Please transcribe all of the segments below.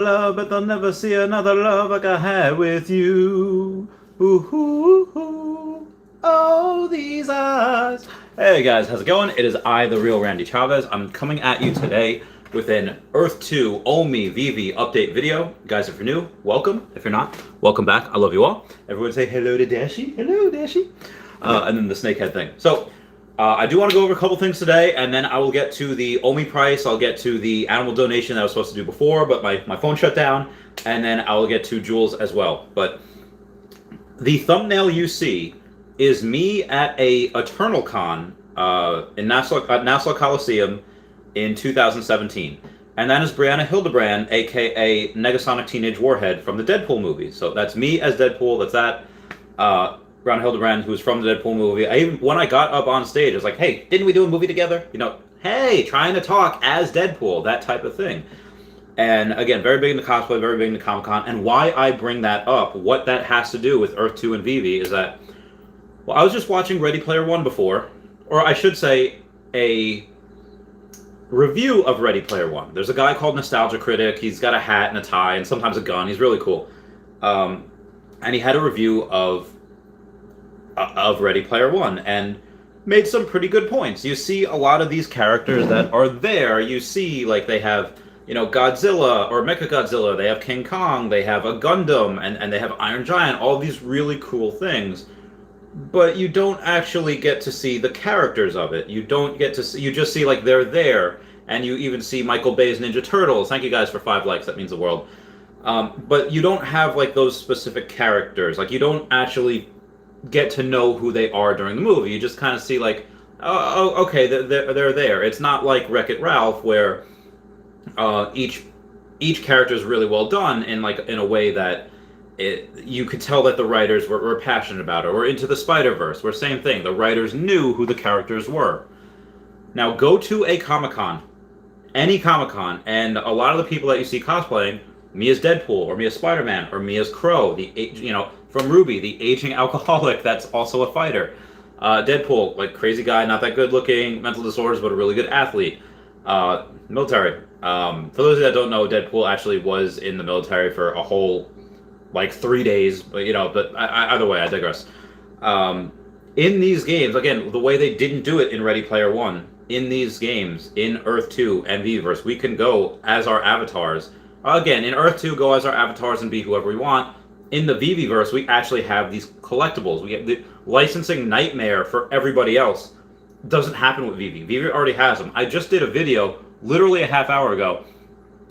love, but they'll never see another love like I had with you. Ooh, ooh, ooh. Oh, these eyes. Hey guys, how's it going? It is I, the real Randy Chavez. I'm coming at you today with an Earth 2 Omi Veve update video. Guys, if you're new, welcome. If you're not, welcome back. I love you all. Everyone say hello to Dashi. Hello, Dashi. And then the snakehead thing. So, I do want to go over a couple things today, and then I will get to the Omi price. I'll get to the animal donation that I was supposed to do before, but my phone shut down, and then I will get to Jules as well. But the thumbnail you see is me at a Eternal Con in Nassau Coliseum in 2017. And that is Brianna Hildebrand, aka Negasonic Teenage Warhead from the Deadpool movie. So that's me as Deadpool. That's that. Brianna Hildebrand, who's from the Deadpool movie. When I got up on stage, I was like, hey, didn't we do a movie together? You know, hey, trying to talk as Deadpool, that type of thing. And again, very big into cosplay, very big into Comic-Con. And why I bring that up, what that has to do with Earth 2 and Veve is that, well, I was just watching Ready Player One before, or I should say a review of Ready Player One. There's a guy called Nostalgia Critic. He's got a hat and a tie and sometimes a gun. He's really cool. And he had a review of Ready Player One and made some pretty good points. You see a lot of these characters that are there. You see, like, they have, you know, Godzilla or Mechagodzilla. They have King Kong. They have a Gundam, and they have Iron Giant. All these really cool things. But you don't actually get to see the characters of it. You don't get to see, you just see, like, they're there. And you even see Michael Bay's Ninja Turtles. Thank you guys for 5 likes. That means the world. But you don't have, like, those specific characters. Like, you don't actually get to know who they are during the movie. You just kind of see, like, oh, okay, they're there. It's not like Wreck-It Ralph, where each character is really well done in a way that you could tell that the writers were passionate about it. Or Into the Spider-Verse, where same thing, the writers knew who the characters were. Now go to a Comic-Con, any Comic-Con, and a lot of the people that you see cosplaying, me as Deadpool, or me as Spider-Man, or me as Crow, from Ruby, the aging alcoholic that's also a fighter. Deadpool, like, crazy guy, not that good looking, mental disorders, but a really good athlete. Military. For those of you that don't know, Deadpool actually was in the military for a whole, like, 3 days, but either way, I digress. In these games, again, the way they didn't do it in Ready Player One, in these games, in Earth 2 and Veveverse, we can go as our avatars. Again, in Earth 2, go as our avatars and be whoever we want. In the Veveverse, we actually have these collectibles. We have the licensing nightmare for everybody else. Doesn't happen with Veve. Veve already has them. I just did a video, literally a half hour ago,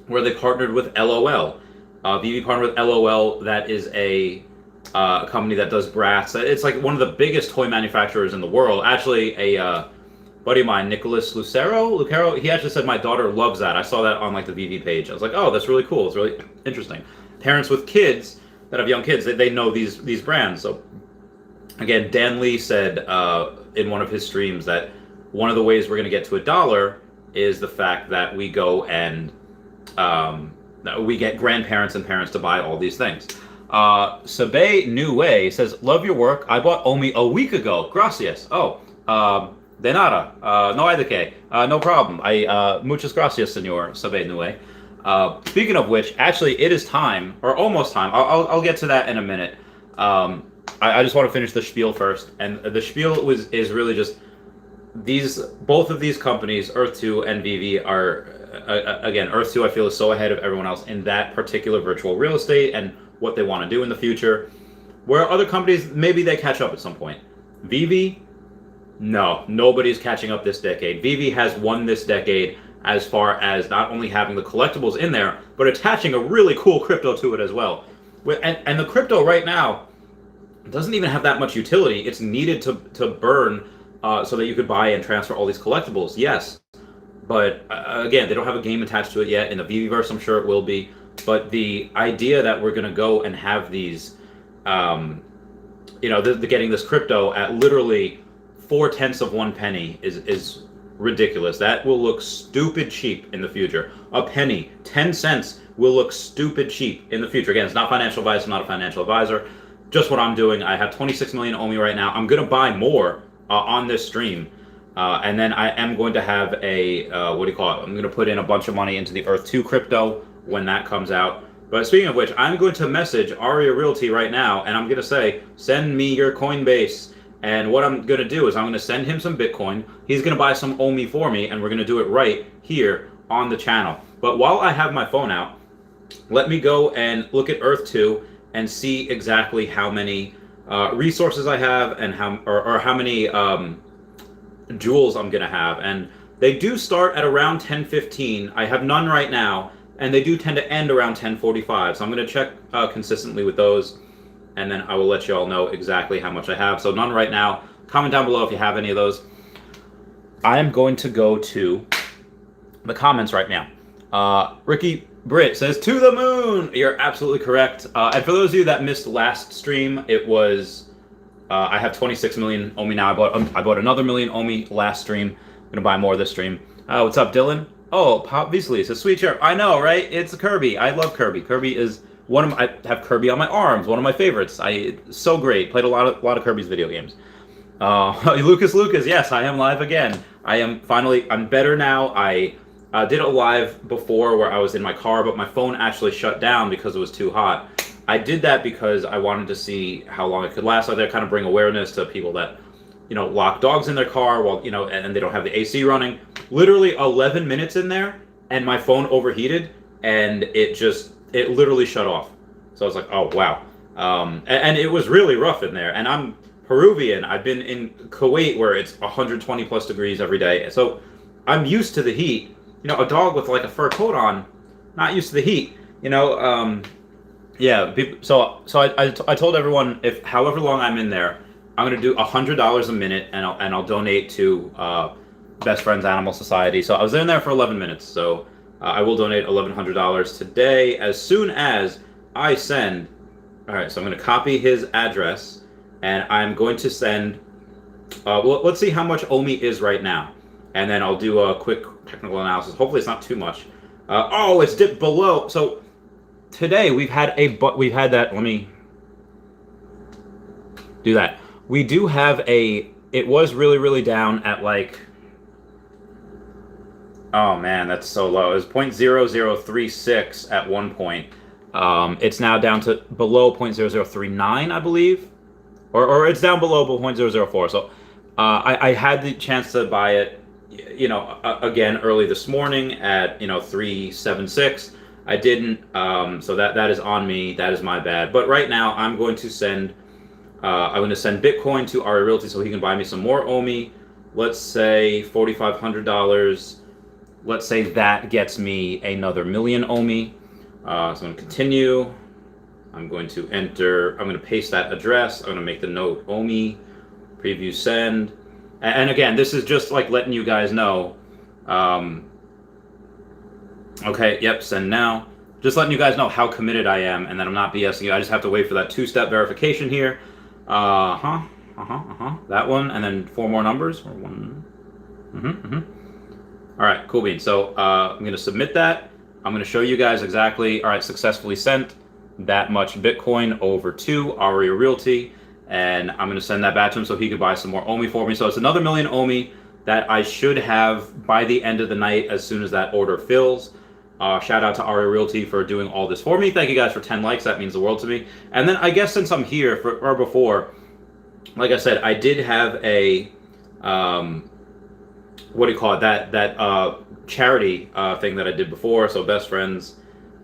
where they partnered with LOL. Veve partnered with LOL, that is a company that does brats. It's like one of the biggest toy manufacturers in the world. Actually, a buddy of mine, Nicholas Lucero, he actually said my daughter loves that. I saw that on, like, the Veve page. I was like, oh, that's really cool. It's really interesting. Parents with kids that have young kids, they know these brands. So again, Dan Lee said in one of his streams that one of the ways we're going to get to $1 is the fact that we go and we get grandparents and parents to buy all these things. Sabe New Way says, love your work. I bought Omi a week ago. Gracias. Oh, de nada. No hay de qué. No problem. Muchas gracias, senor Sabe New Way. Speaking of which, actually, it is time, or almost time. I'll get to that in a minute. I just want to finish the spiel first, and the spiel is really just both of these companies, Earth 2 and Veve, are again, Earth 2 I feel is so ahead of everyone else in that particular virtual real estate and what they want to do in the future. Where other companies, maybe they catch up at some point. Veve, no, nobody's catching up this decade. Veve has won this decade as far as not only having the collectibles in there, but attaching a really cool crypto to it as well. And the crypto right now doesn't even have that much utility. It's needed to burn so that you could buy and transfer all these collectibles, yes. But again, they don't have a game attached to it yet. In the Veveverse, I'm sure it will be. But the idea that we're going to go and have these, getting this crypto at literally 0.4 of 1 penny is ridiculous. That will look stupid cheap in the future. A penny, 10 cents will look stupid cheap in the future. Again, it's not financial advice. I'm not a financial advisor. Just what I'm doing. I have 26 million Omi right now. I'm going to buy more on this stream. And then I am going to have a, I'm going to put in a bunch of money into the Earth 2 crypto when that comes out. But speaking of which, I'm going to message Aria Realty right now, and I'm going to say, send me your Coinbase. And what I'm going to do is I'm going to send him some Bitcoin. He's going to buy some OMI for me, and we're going to do it right here on the channel. But while I have my phone out, let me go and look at Earth 2 and see exactly how many resources I have and how many jewels I'm going to have. And they do start at around 10:15. I have none right now. And they do tend to end around 10:45, so I'm going to check consistently with those, and then I will let you all know exactly how much I have. So none right now. Comment down below if you have any of those. I am going to go to the comments right now. Ricky Britt says, to the moon! You're absolutely correct. And for those of you that missed last stream, it was, I have 26 million OMI now. I bought another million OMI last stream. I'm going to buy more this stream. What's up, Dylan? Oh, Pop Beasley says, sweet chair. I know, right? It's Kirby. I love Kirby. Kirby is I have Kirby on my arms, one of my favorites. So great. Played a lot of Kirby's video games. Lucas, yes, I am live again. I'm better now. I did a live before where I was in my car, but my phone actually shut down because it was too hot. I did that because I wanted to see how long it could last. I did kind of bring awareness to people that, lock dogs in their car while, and they don't have the AC running. Literally 11 minutes in there, and my phone overheated, and it literally shut off. So I was like, oh, wow. And it was really rough in there. And I'm Peruvian. I've been in Kuwait where it's 120 plus degrees every day. So I'm used to the heat. A dog with like a fur coat on, not used to the heat. Yeah. So I told everyone, if however long I'm in there, I'm going to do $100 a minute, and I'll donate to Best Friends Animal Society. So I was in there for 11 minutes. So I will donate $1,100 today as soon as I send. All right, so I'm going to copy his address, and I'm going to send. Well, let's see how much OMI is right now, and then I'll do a quick technical analysis. Hopefully, it's not too much. Oh, it's dipped below. So today we've had that. Let me do that. We do have it was really, really down at like, oh man, that's so low. It was 0.0036 at one point. It's now down to below 0.0039, I believe. Or it's down below 0.004. So I had the chance to buy it, again, early this morning at, 376. I didn't, so that is on me. That is my bad. But right now, I'm going to send Bitcoin to Aria Realty so he can buy me some more OMI. Let's say $4,500. Let's say that gets me another million OMI. So I'm going to continue. I'm going to paste that address. I'm going to make the note OMI, preview send. And again, this is just like letting you guys know. Okay, yep, send now. Just letting you guys know how committed I am and that I'm not BSing you. I just have to wait for that two-step verification here. That one, and then 4 more numbers. Or one. All right, cool beans. So I'm going to submit that. I'm going to show you guys exactly. All right, successfully sent that much Bitcoin over to Aria Realty, and I'm going to send that back to him so he could buy some more OMI for me. So it's another million OMI that I should have by the end of the night as soon as that order fills. Shout out to Aria Realty for doing all this for me. Thank you guys for 10 likes. That means the world to me. And then I guess since I'm here before, like I said, I did have a what do you call it? That charity thing that I did before. So Best Friends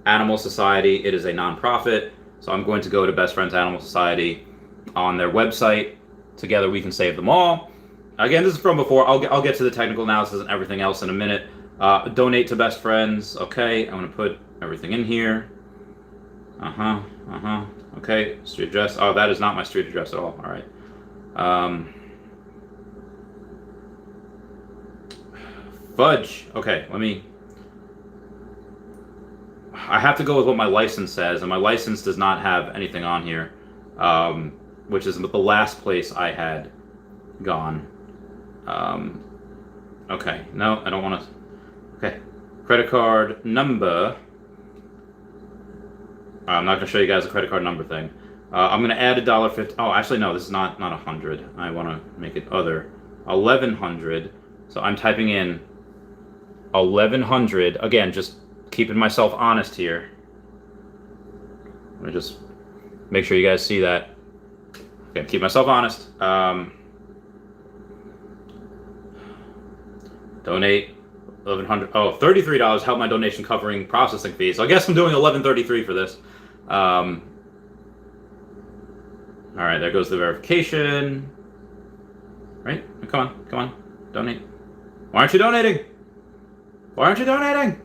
Animal Society. It is a nonprofit. So I'm going to go to Best Friends Animal Society on their website. Together we can save them all. Again, this is from before. I'll get to the technical analysis and everything else in a minute. Donate to Best Friends. Okay, I'm gonna put everything in here. Okay, street address. Oh, that is not my street address at all. All right. Fudge. Okay, I have to go with what my license says, and my license does not have anything on here, which is the last place I had gone. Okay, no, I don't want to. Okay, credit card number. I'm not going to show you guys the credit card number thing. I'm going to add $1.50. Oh, actually, no, this is not 100. I want to make it other. 1100. So I'm typing in 1100. Again, just keeping myself honest here. Let me just make sure you guys see that. Okay, keep myself honest. Donate $1,100. Oh, $33 helped my donation covering processing fees. So I guess I'm doing $11.33 for this. All right, there goes the verification. Right? Come on, donate. Why aren't you donating? Why aren't you donating?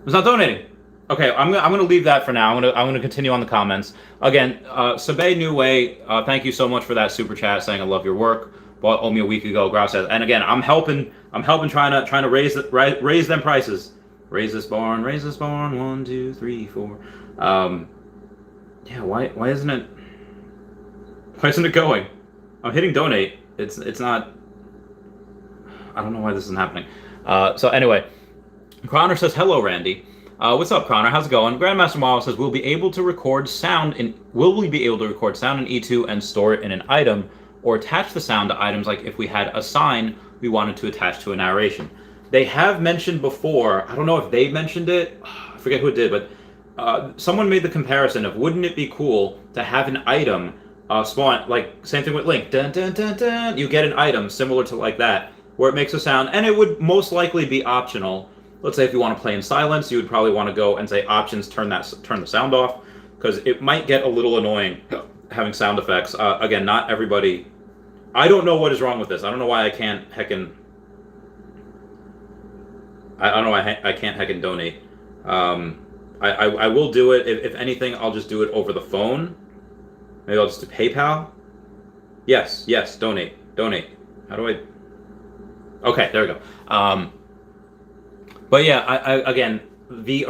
It's not donating. Okay, I'm gonna leave that for now. I'm gonna continue on the comments. Again, Sabe New Way, thank you so much for that super chat saying I love your work. Bought me a week ago. Gracias. And again, I'm helping trying to raise them prices. Raise this barn. 1, 2, 3, 4. Yeah. Why isn't it? Why isn't it going? I'm hitting donate. It's not. I don't know why this isn't happening. So anyway, Croner says hello, Randy. What's up, Croner? How's it going? Grandmaster Model says will we be able to record sound in E2 and store it in an item, or attach the sound to items like if we had a sign we wanted to attach to a narration. They have mentioned before, I don't know if they mentioned it, I forget who it did, but someone made the comparison of wouldn't it be cool to have an item spawn, like same thing with Link, dun, dun, dun, dun, you get an item similar to like that, where it makes a sound, and it would most likely be optional. Let's say if you want to play in silence, you would probably want to go and say options, turn the sound off, because it might get a little annoying having sound effects. Again, not everybody. I don't know what is wrong with this. I don't know why I can't heckin'. I don't know why I can't heckin' donate. I will do it. If anything, I'll just do it over the phone. Maybe I'll just do PayPal. Yes, donate. How do I? Okay, there we go. But yeah, again, the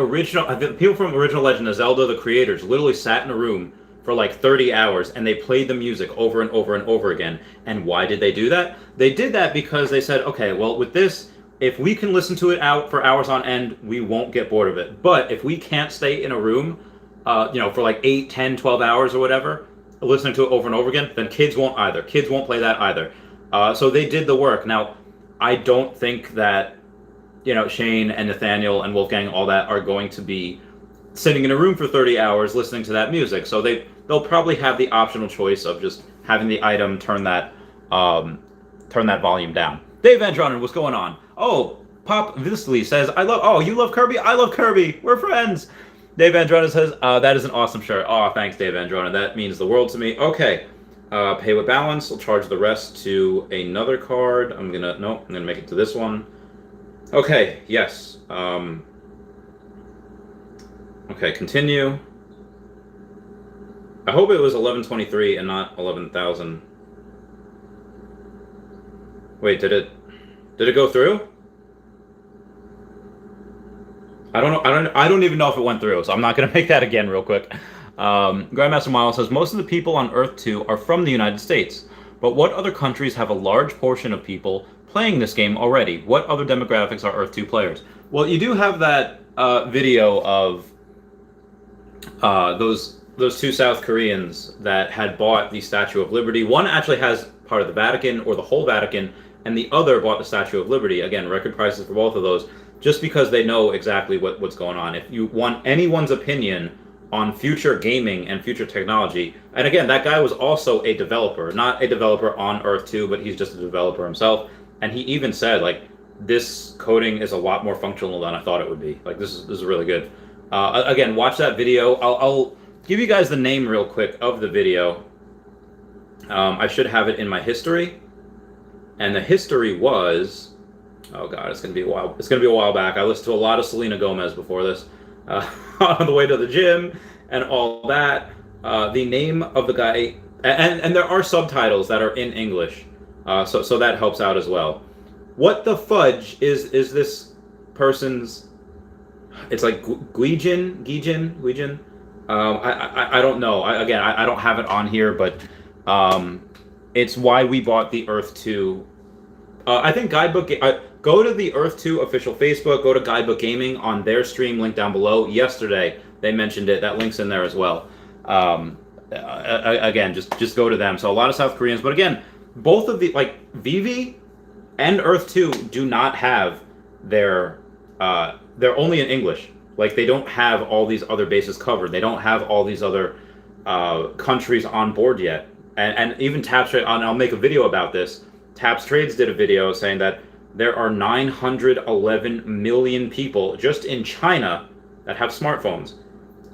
people from original Legend of Zelda, the creators, literally sat in a room for like 30 hours and they played the music over and over and over again. And why did they do that? They did that because they said, okay, well, with this, if we can listen to it out for hours on end, we won't get bored of it. But if we can't stay in a room, for like 8, 10, 12 hours or whatever, listening to it over and over again, then kids won't either. Kids won't play that either. So they did the work. Now, I don't think that, Shane and Nathaniel and Wolfgang, all that, are going to be sitting in a room for 30 hours listening to that music. So they'll probably have the optional choice of just having the item turn that volume down. Dave Andronin, what's going on? Oh, Pop Visley says, you love Kirby? I love Kirby. We're friends. Dave Andronin says, that is an awesome shirt. Oh, thanks, Dave Andronin. That means the world to me. Okay. Pay with balance. I'll charge the rest to another card. I'm gonna make it to this one. Okay, yes. Okay, continue. I hope it was 1123 and not 11,000. Wait, did it go through? I don't know. I don't even know if it went through, so I'm not gonna make that again real quick. Grandmaster Miles says most of the people on Earth 2 are from the United States, but what other countries have a large portion of people playing this game already? What other demographics are Earth 2 players? Well, you do have that video of those two South Koreans that had bought the Statue of Liberty. One actually has part of the Vatican or the whole Vatican, and the other bought the Statue of Liberty. Again, record prices for both of those, just because they know exactly what's going on. If you want anyone's opinion on future gaming and future technology, and again, that guy was also a developer, not a developer on Earth 2, but he's just a developer himself. And he even said, like, this coding is a lot more functional than I thought it would be. Like, this is really good. Again, watch that video. I'll give you guys the name real quick of the video. I should have it in my history. And the history was, oh god, it's gonna be a while. It's gonna be a while back. I listened to a lot of Selena Gomez before this, on the way to the gym and all that. The name of the guy, and there are subtitles that are in English. So that helps out as well. What the fudge is this person's? It's like Guijin. I don't know. I don't have it on here, but it's why we bought the Earth 2. I think Guidebook. Go to the Earth 2 official Facebook. Go to Guidebook Gaming on their stream. Link down below. Yesterday they mentioned it. That link's in there as well. Again, just go to them. So a lot of South Koreans, but again, both of the Veve and Earth 2 do not have their they're only in English. Like, they don't have all these other bases covered. They don't have all these other countries on board yet. And even Taps Trade, and I'll make a video about this. Taps Trades did a video saying that there are 911 million people just in China that have smartphones.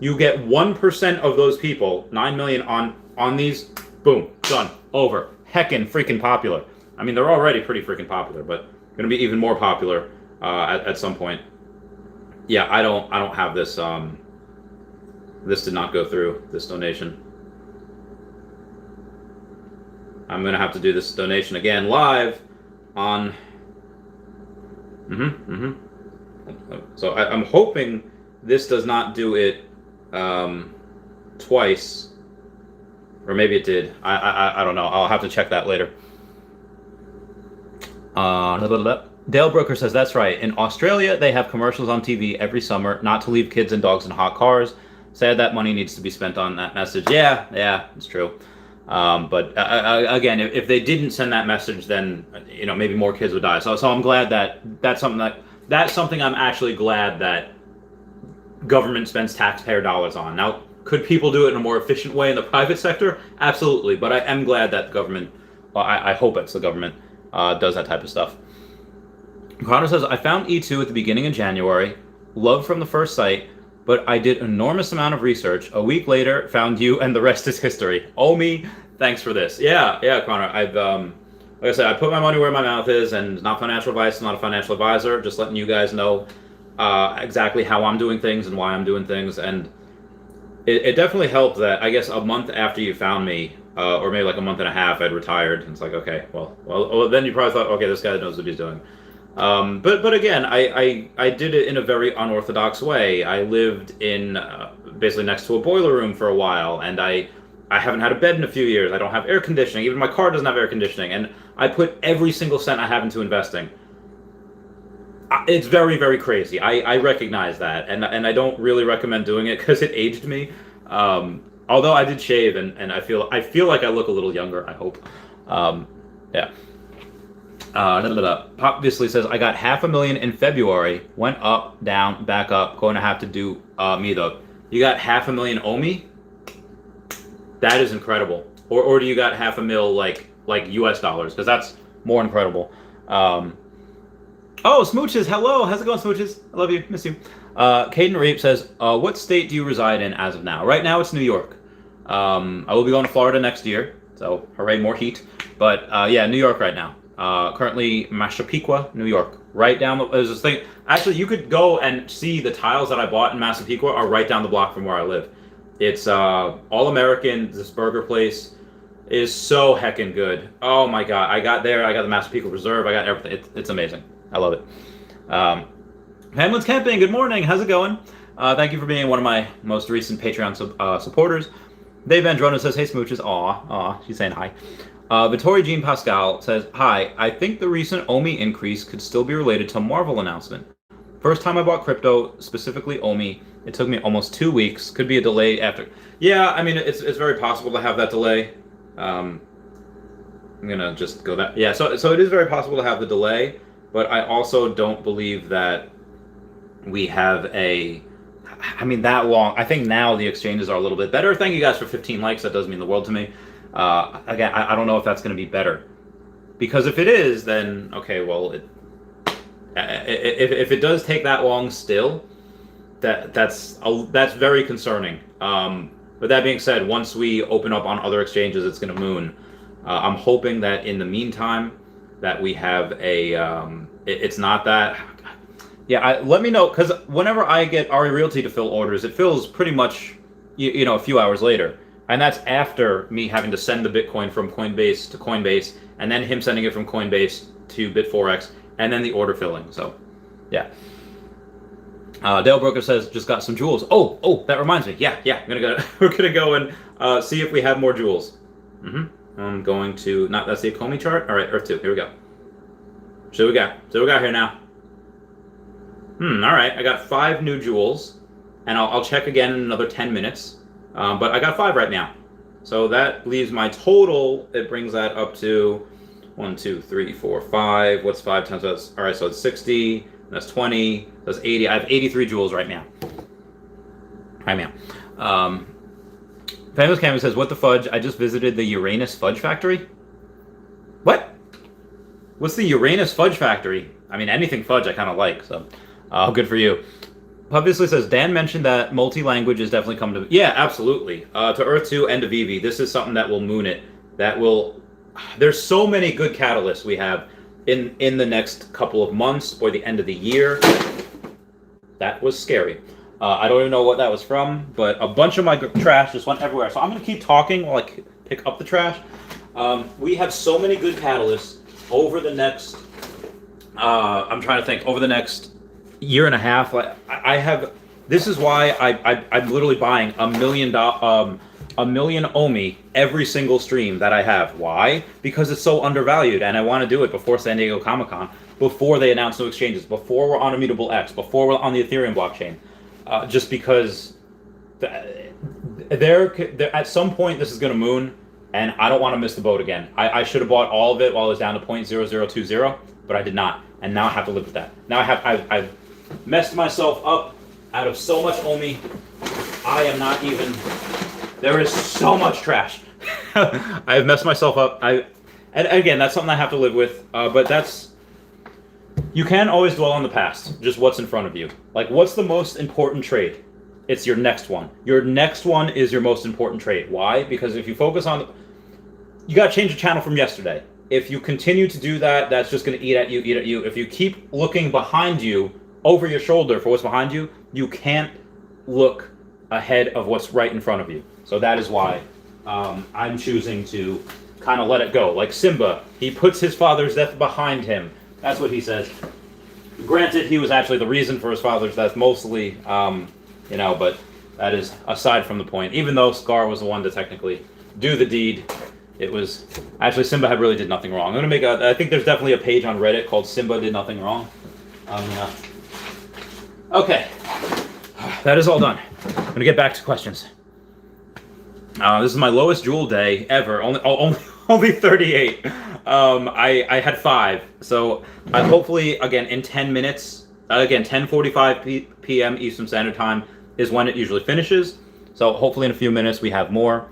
You get 1% of those people, 9 million on these, boom, done, over. Heckin' freaking popular. I mean, they're already pretty freaking popular, but going to be even more popular at some point. Yeah, I don't have this. This did not go through, this donation. I'm going to have to do this donation again live on... So I'm hoping this does not do it twice. Or maybe it did. I don't know. I'll have to check that later. Dale Brooker says, that's right. In Australia, they have commercials on TV every summer not to leave kids and dogs in hot cars. Sad that money needs to be spent on that message. Yeah, it's true. But again, if they didn't send that message, then maybe more kids would die. So I'm glad that's something I'm actually glad that government spends taxpayer dollars on. Now, could people do it in a more efficient way in the private sector? Absolutely. But I am glad that the government, I hope it's the government, does that type of stuff. Connor says, I found E2 at the beginning of January, loved from the first sight, but I did an enormous amount of research. A week later, found you, and the rest is history. Oh me, thanks for this. Yeah, Connor. I've, like I said, I put my money where my mouth is, and not financial advice, not a financial advisor, just letting you guys know exactly how I'm doing things and why I'm doing things. And it definitely helped that, I guess, a month after you found me, or maybe like a month and a half, I'd retired. And it's like, okay, well, then you probably thought, okay, this guy knows what he's doing. But again, I did it in a very unorthodox way. I lived in basically next to a boiler room for a while, and I haven't had a bed in a few years. I don't have air conditioning. Even my car doesn't have air conditioning, and I put every single cent I have into investing. It's very, very crazy. I recognize that, and I don't really recommend doing it because it aged me. Although I did shave, and I feel like I look a little younger. I hope. Yeah. Pop obviously says, I got $500,000 in February, went up, down, back up, going to have to do me though. You got $500,000 OMI? That is incredible. Or do you got $500,000 like US dollars? Because that's more incredible. Oh, Smooches, hello, how's it going, Smooches? I love you, miss you. Caden Reap says, what state do you reside in as of now? Right now it's New York. I will be going to Florida next year, so hooray, more heat. But yeah, New York right now. Currently Massapequa, New York. Right down there's this thing. Actually, you could go and see the tiles that I bought in Massapequa are right down the block from where I live. It's all American. This burger place is so heckin' good. Oh my god, I got the Massapequa Reserve. I got everything. It's amazing. I love it. Hamlin's Camping. Good morning. How's it going? Thank you for being one of my most recent Patreon supporters. Dave Androna says, "Hey Smooches." Aw, she's saying hi. Vittori Jean Pascal says, hi, I think the recent OMI increase could still be related to Marvel announcement. First time I bought crypto, specifically OMI, it took me almost 2 weeks. Could be a delay after. Yeah, I mean, it's very possible to have that delay. I'm going to just go that. Yeah, so it is very possible to have the delay, but I also don't believe that we have that long. I think now the exchanges are a little bit better. Thank you guys for 15 likes. That does mean the world to me. Again, I don't know if that's going to be better, because if it is, then okay. Well, if it does take that long still, that's very concerning. But that being said, once we open up on other exchanges, it's going to moon. I'm hoping that in the meantime that we have it's not that. Yeah, let me know, because whenever I get RE Realty to fill orders, it fills pretty much a few hours later. And that's after me having to send the Bitcoin from Coinbase to Coinbase, and then him sending it from Coinbase to Bit4X, and then the order filling. So, yeah. Dale Broker says, just got some jewels. Oh, that reminds me. Yeah. We're gonna go and see if we have more jewels. I'm going to that's the Akomi chart. All right, Earth 2. Here we go. So we got here now. All right. I got 5 new jewels, and I'll check again in another 10 minutes. But I got 5 right now. So that leaves my total. It brings that up to 1, 2, 3, 4, 5. What's 5 times that? All right, so it's 60. That's 20. That's 80. I have 83 jewels right now. Famous Canvas says, what the fudge? I just visited the Uranus Fudge Factory. What? What's the Uranus Fudge Factory? I mean, anything fudge I kind of like, so good for you. Obviously says, Dan mentioned that multi-language is definitely coming to... Yeah, absolutely. To Earth 2 and to Veve. This is something that will moon it. That will... There's so many good catalysts we have in the next couple of months or the end of the year. That was scary. I don't even know what that was from, but a bunch of my trash just went everywhere. So I'm going to keep talking while I pick up the trash. We have so many good catalysts over the next... I'm trying to think. Over the next year and a half, I have... This is why I'm literally buying $1 million Omi every single stream that I have. Why? Because it's so undervalued, and I want to do it before San Diego Comic-Con, before they announce new exchanges, before we're on Immutable X, before we're on the Ethereum blockchain. Just because at some point this is going to moon, and I don't want to miss the boat again. I should have bought all of it while it was down to 0.0020, but I did not, and now I have to live with that. Now I've messed myself up out of so much Omi. I am not even... There is so much trash. I have messed myself up. And again, that's something I have to live with, but that's... You can always dwell on the past, just what's in front of you. Like, what's the most important trade? It's your next one. Your next one is your most important trade. Why? Because if you focus on... You got to change the channel from yesterday. If you continue to do that, that's just going to eat at you. If you keep looking behind you, over your shoulder for what's behind you, you can't look ahead of what's right in front of you. So that is why I'm choosing to kind of let it go. Like Simba, he puts his father's death behind him. That's what he says. Granted, he was actually the reason for his father's death, mostly, but that is aside from the point. Even though Scar was the one to technically do the deed, it was... Actually, Simba really did nothing wrong. I'm going to make I think there's definitely a page on Reddit called Simba Did Nothing Wrong. Okay. That is all done. I'm going to get back to questions. This is my lowest jewel day ever. Only 38. I had 5. So hopefully, again, in 10 minutes, 10:45 p.m. Eastern Standard Time is when it usually finishes. So hopefully in a few minutes we have more.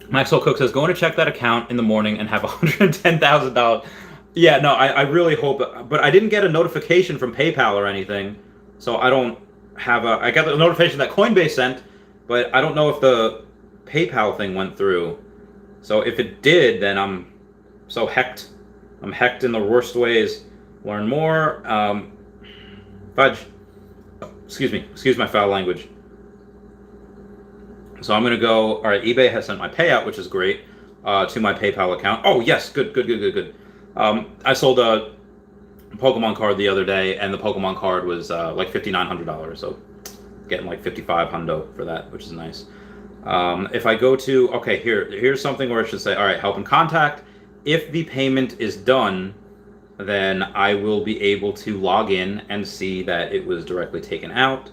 Maxwell Cook says, going to check that account in the morning and have $110,000. Yeah, no, I really hope, but I didn't get a notification from PayPal or anything. So I don't have I got the notification that Coinbase sent, but I don't know if the PayPal thing went through. So if it did, then I'm so hecked. I'm hecked in the worst ways. Learn more. Fudge. Excuse me. Excuse my foul language. So I'm going to go... All right, eBay has sent my payout, which is great, to my PayPal account. Oh, yes. Good. I sold a Pokemon card the other day, and the Pokemon card was like $5,900. So getting like $5,500 for that, which is nice. If I go to... Okay, here's something where I should say, all right, help and contact. If the payment is done, then I will be able to log in and see that it was directly taken out.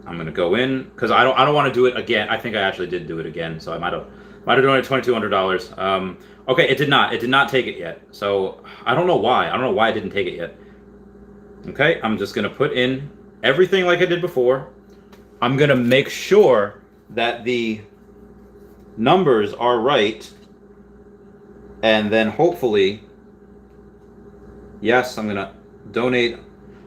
I'm gonna go in because I don't want to do it again. I think I actually did do it again, so I might have donated $2,200. Okay, it did not take it yet. So I don't know why. I don't know why I didn't take it yet. Okay, I'm just gonna put in everything like I did before. I'm gonna make sure that the numbers are right, and then hopefully, yes, I'm gonna donate.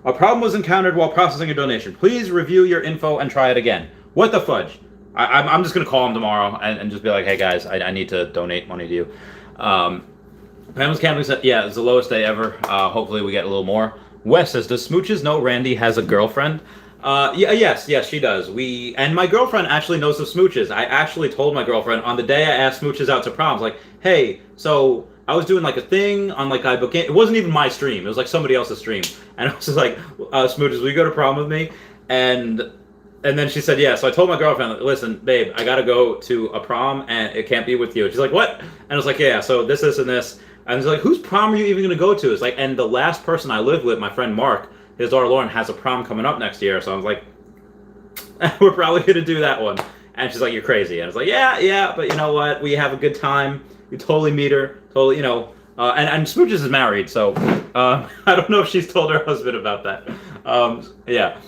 A problem was encountered while processing a donation. Please review your info and try it again. What the fudge? I'm just going to call him tomorrow and just be like, hey guys, I need to donate money to you. Pamela's Camping said, yeah, it's the lowest day ever. Hopefully we get a little more. Wes says, does Smooches know Randy has a girlfriend? Yes, she does. And my girlfriend actually knows of Smooches. I actually told my girlfriend on the day I asked Smooches out to prom, I was like, hey, so I was doing like a thing on like it wasn't even my stream. It was like somebody else's stream. And I was just like, Smooches, will you go to prom with me? And then she said, yeah. So I told my girlfriend, listen, babe, I got to go to a prom and it can't be with you. And she's like, what? And I was like, yeah, so this, and this. And I was like, whose prom are you even going to go to? It's like, and the last person I live with, my friend Mark, his daughter Lauren, has a prom coming up next year. So I was like, we're probably going to do that one. And she's like, you're crazy. And I was like, yeah, but you know what? We have a good time. You totally meet her. Totally, And Smooches is married, so I don't know if she's told her husband about that. Yeah.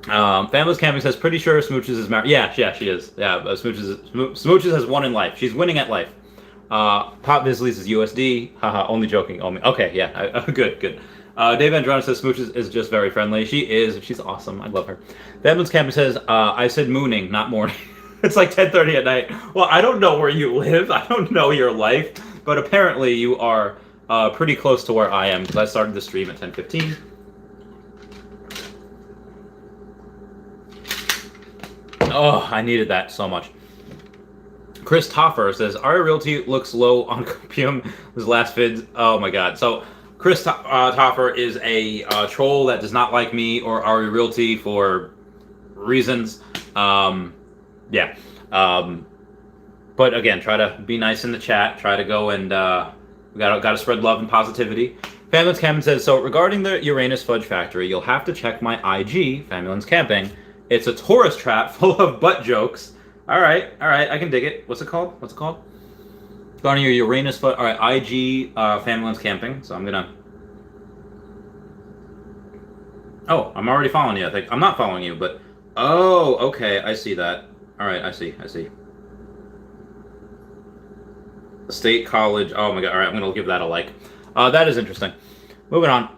Family's Camping says, pretty sure Smooches is married. Yeah, she is. Yeah, Smooches has won in life. She's winning at life. Pop Visley says USD. Haha, only joking. Okay, yeah, good. Dave Androna says Smooches is just very friendly. She is. She's awesome. I love her. Family's Camping says, I said mooning, not morning. It's like 10:30 at night. Well, I don't know where you live. I don't know your life. But apparently you are pretty close to where I am, because I started the stream at 10:15. Oh, I needed that so much. Chris Toffer says, Aria Realty looks low on Copium. His last vid. Oh my god. So Chris Toffer is a troll that does not like me or Aria Realty for reasons. Yeah. But again, try to be nice in the chat. Try to go and we gotta spread love and positivity. Famulins Camping says, so regarding the Uranus Fudge Factory, you'll have to check my IG, Famulins Camping. It's a tourist trap full of butt jokes. All right, I can dig it. What's it called? Regarding your Uranus Fudge. All right, IG, Famulins Camping. So I'm gonna. Oh, I'm already following you. I think I'm not following you, but oh, okay, I see that. All right, I see. State College. Oh my god. All right, I'm gonna give that a like. That is interesting. Moving on.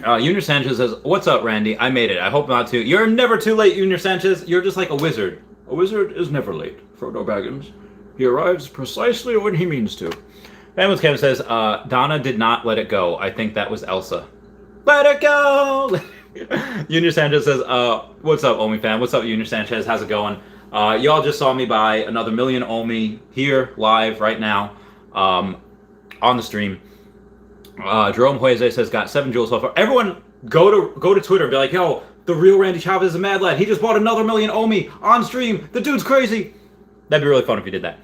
Junior Sanchez says, what's up, Randy? I made it. I hope not too. You're never too late, Junior Sanchez. You're just like a wizard. A wizard is never late, Frodo Baggins. He arrives precisely when he means to. Famous Kevin says, Donna did not let it go. I think that was Elsa. Let it go! Junior Sanchez says, what's up, Omi fan? What's up, Junior Sanchez? How's it going? Y'all just saw me buy another million Omi here, live, right now, on the stream. Jerome Hueze says, got 7 jewels so far. Everyone go to Twitter and be like, yo, the real Randy Chavez is a mad lad. He just bought another million Omi on stream. The dude's crazy. That'd be really fun if you did that.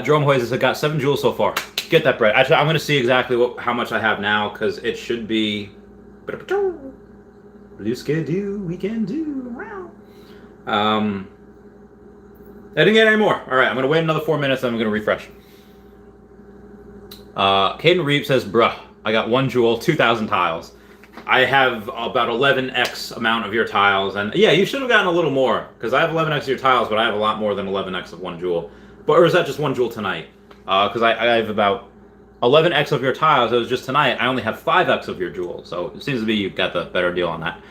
Jerome Hueze says, got 7 jewels so far. Get that bread. Actually, I'm going to see exactly how much I have now, because it should be... Blue schedule, we can do. I didn't get any more. All right, I'm going to wait another 4 minutes, then I'm going to refresh. Caden Reeves says, bruh, I got 1 jewel, 2,000 tiles. I have about 11x amount of your tiles, and yeah, you should have gotten a little more, because I have 11x of your tiles, but I have a lot more than 11x of 1 jewel. Or is that just 1 jewel tonight? Because I have about 11x of your tiles. It was just tonight. I only have 5x of your jewel, so it seems to be you got the better deal on that.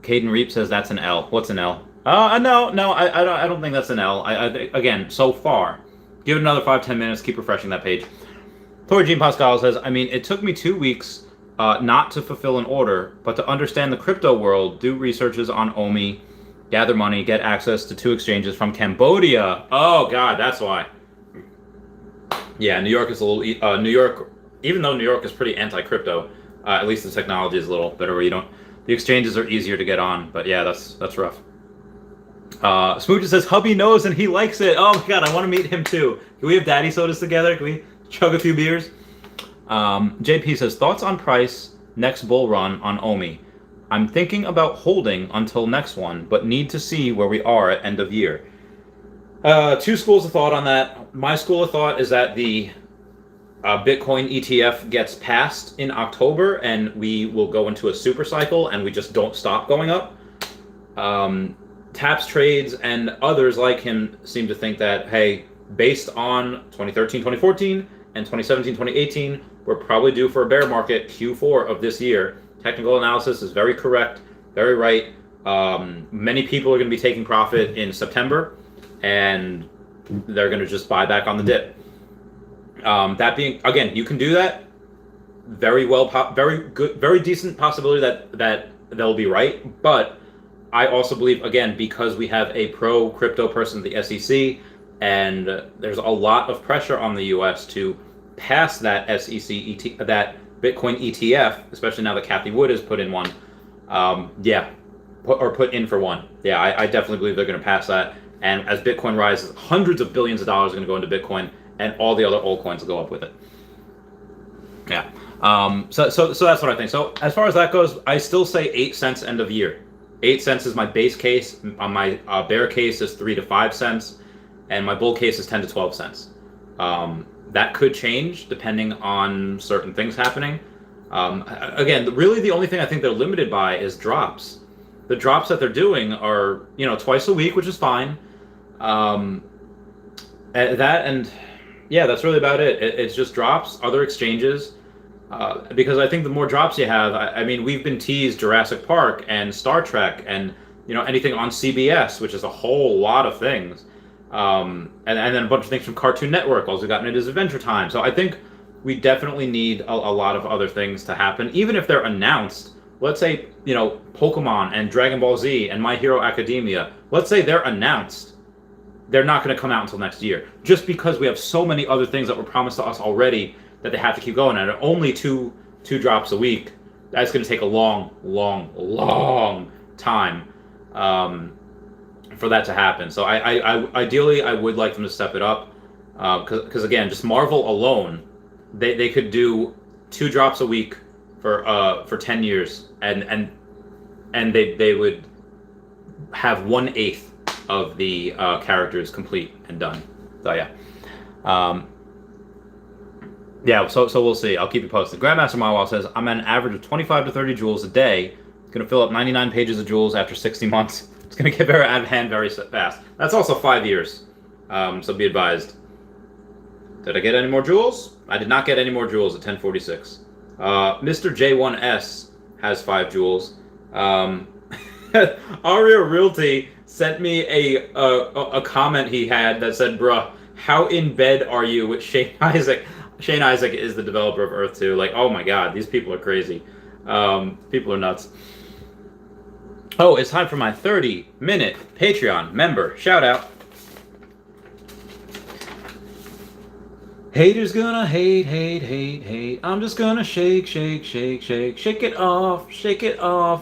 Caden Reep says that's an L. What's an L? No, I don't think that's an L. Again, so far. Give it another 5-10 minutes. Keep refreshing that page. Tori Jean Pascal says, I mean, it took me 2 weeks not to fulfill an order, but to understand the crypto world, do researches on Omi, gather money, get access to 2 exchanges from Cambodia. Oh, God, that's why. Yeah, New York is a little... New York, even though New York is pretty anti-crypto, at least the technology is a little better where you don't... The exchanges are easier to get on, but yeah, that's rough. Smooches says, hubby knows and he likes it. Oh my god, I want to meet him too. Can we have daddy sodas together? Can we chug a few beers? JP says, thoughts on price, next bull run on Omi. I'm thinking about holding until next one, but need to see where we are at end of year. 2 schools of thought on that. My school of thought is that the Bitcoin ETF gets passed in October and we will go into a super cycle and we just don't stop going up. Taps Trades and others like him seem to think that, hey, based on 2013, 2014, and 2017, 2018, we're probably due for a bear market Q4 of this year. Technical analysis is very correct, very right. Many people are going to be taking profit in September, and they're going to just buy back on the dip. That being, again, you can do that. Very well, very good, very decent possibility that they'll be right, but I also believe, again, because we have a pro-crypto person at the SEC, and there's a lot of pressure on the U.S. to pass that that Bitcoin ETF, especially now that Cathie Wood has put in one. Put in for one. Yeah, I definitely believe they're going to pass that. And as Bitcoin rises, hundreds of billions of dollars are going to go into Bitcoin, and all the other altcoins will go up with it. Yeah. So that's what I think. So as far as that goes, I still say 8 cents end of year. 8 cents is my base case. On my bear case is 3 to 5 cents, and my bull case is 10 to 12 cents. that could change depending on certain things happening. Again, really the only thing I think they're limited by is drops. The drops that they're doing are, twice a week, which is fine. That and yeah, that's really about it. It's just drops, other exchanges. Because I think the more drops you have, I mean, we've been teased Jurassic Park and Star Trek and anything on CBS, which is a whole lot of things, and then a bunch of things from Cartoon Network. Also gotten it as Adventure Time. So I think we definitely need a lot of other things to happen, even if they're announced. Let's say Pokemon and Dragon Ball Z and My Hero Academia. Let's say they're announced. They're not going to come out until next year, just because we have so many other things that were promised to us already that they have to keep going at. Only two drops a week. That's going to take a long time for that to happen. So I ideally I would like them to step it up, because again, just Marvel alone, they could do 2 drops a week for 10 years, and they would have 1/8 of the characters complete and done. So yeah. Yeah, so we'll see. I'll keep you posted. Grandmaster Mawal says, I'm at an average of 25 to 30 joules a day. It's going to fill up 99 pages of joules after 60 months. It's going to get very out of hand very fast. That's also 5 years, so be advised. Did I get any more joules? I did not get any more joules at 1046. Mr. J1S has 5 joules. Aria Realty sent me a comment he had that said, bruh, how in bed are you with Shane Isaac? Shane Isaac is the developer of Earth 2. Like, oh my god, these people are crazy. People are nuts. Oh, it's time for my 30-minute Patreon member shout out. Haters gonna hate. I'm just gonna shake it off.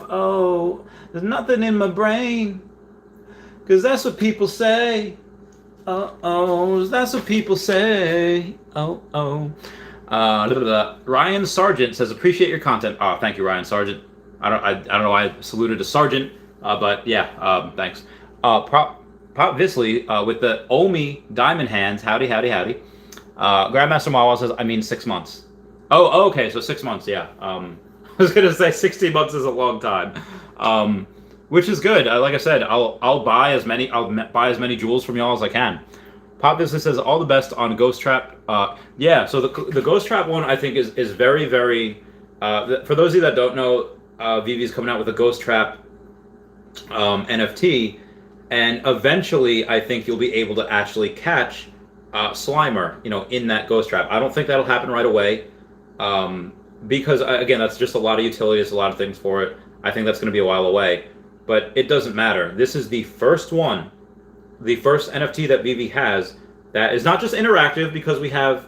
Oh, there's nothing in my brain, 'cause that's what people say. Oh, that's what people say. Ryan Sargent says, appreciate your content. Oh, thank you, Ryan Sargent. I don't know why I saluted a sergeant, but yeah, thanks. Prop Visley with the Omi diamond hands. Howdy. Grandmaster Mawa says, I mean 6 months. Oh, okay, so 6 months, yeah. I was gonna say 60 months is a long time. Which is good. Like I said, I'll buy as many joules from y'all as I can. Pop Business says all the best on Ghost Trap. Yeah, so the Ghost Trap one I think is very, very. For those of you that don't know, Veve's coming out with a Ghost Trap NFT, and eventually I think you'll be able to actually catch Slimer, in that Ghost Trap. I don't think that'll happen right away, because again, that's just a lot of utilities, a lot of things for it. I think that's going to be a while away. But it doesn't matter. This is the first one, the first NFT that Veve has that is not just interactive, because we have,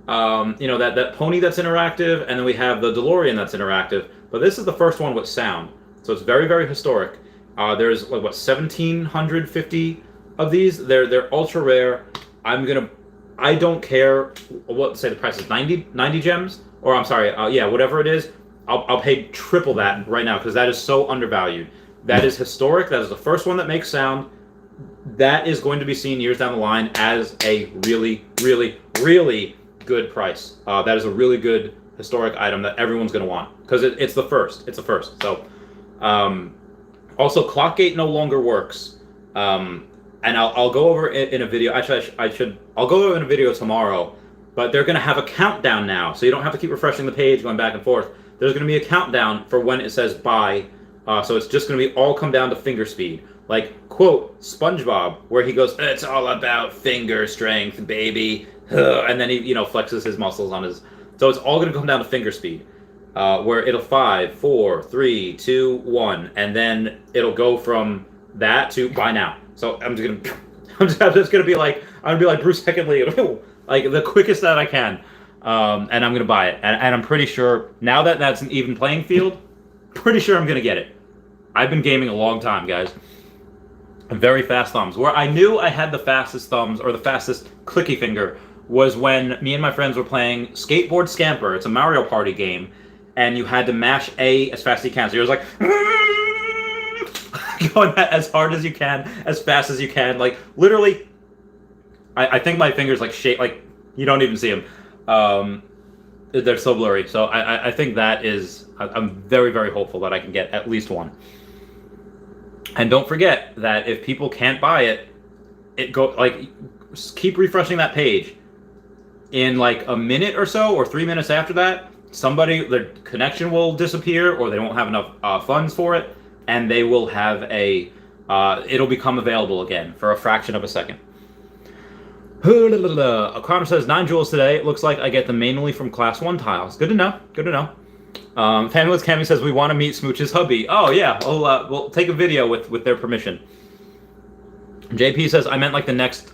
that pony that's interactive, and then we have the DeLorean that's interactive. But this is the first one with sound, so it's very, very historic. There's 1,750 of these. They're ultra rare. I don't care what, say the price is 90 gems, or I'm sorry, whatever it is. I'll pay triple that right now, because that is so undervalued. That is historic. That is the first one that makes sound. That is going to be seen years down the line as a really, really, really good price. That is a really good historic item that everyone's going to want, because it's the first. It's the first. So, also, Clockgate no longer works. And I'll go over it in a video. Actually, I'll go over it in a video tomorrow. But they're going to have a countdown now, so you don't have to keep refreshing the page, going back and forth. There's going to be a countdown for when it says buy. So it's just going to be all come down to finger speed. Like, quote, SpongeBob, where he goes, it's all about finger strength, baby. And then he, flexes his muscles on his... So it's all going to come down to finger speed. Where it'll 5, 4, 3, 2, 1. And then it'll go from that to buy now. So I'm just going to be like Bruce Heckenley, like the quickest that I can. And I'm going to buy it. And I'm pretty sure, now that that's an even playing field, pretty sure I'm going to get it. I've been gaming a long time, guys. Very fast thumbs. Where I knew I had the fastest thumbs, or the fastest clicky finger, was when me and my friends were playing Skateboard Scamper. It's a Mario Party game, and you had to mash A as fast as you can. So you're like, going as hard as you can, as fast as you can. Like, literally, I think my fingers, like, shake, like, You don't even see them. They're so blurry. So I think that is, I'm very, very hopeful that I can get at least one. And don't forget that if people can't buy it, keep refreshing that page. In like a minute or so, or 3 minutes after that, their connection will disappear, or they won't have enough funds for it, and they will have it'll become available again for a fraction of a second. A Connor says 9 jewels today. It looks like I get them mainly from class 1 tiles. Good to know. Good to know. Famous Cammy says we want to meet Smooch's hubby. Oh yeah, we'll take a video with their permission. JP says I meant like the next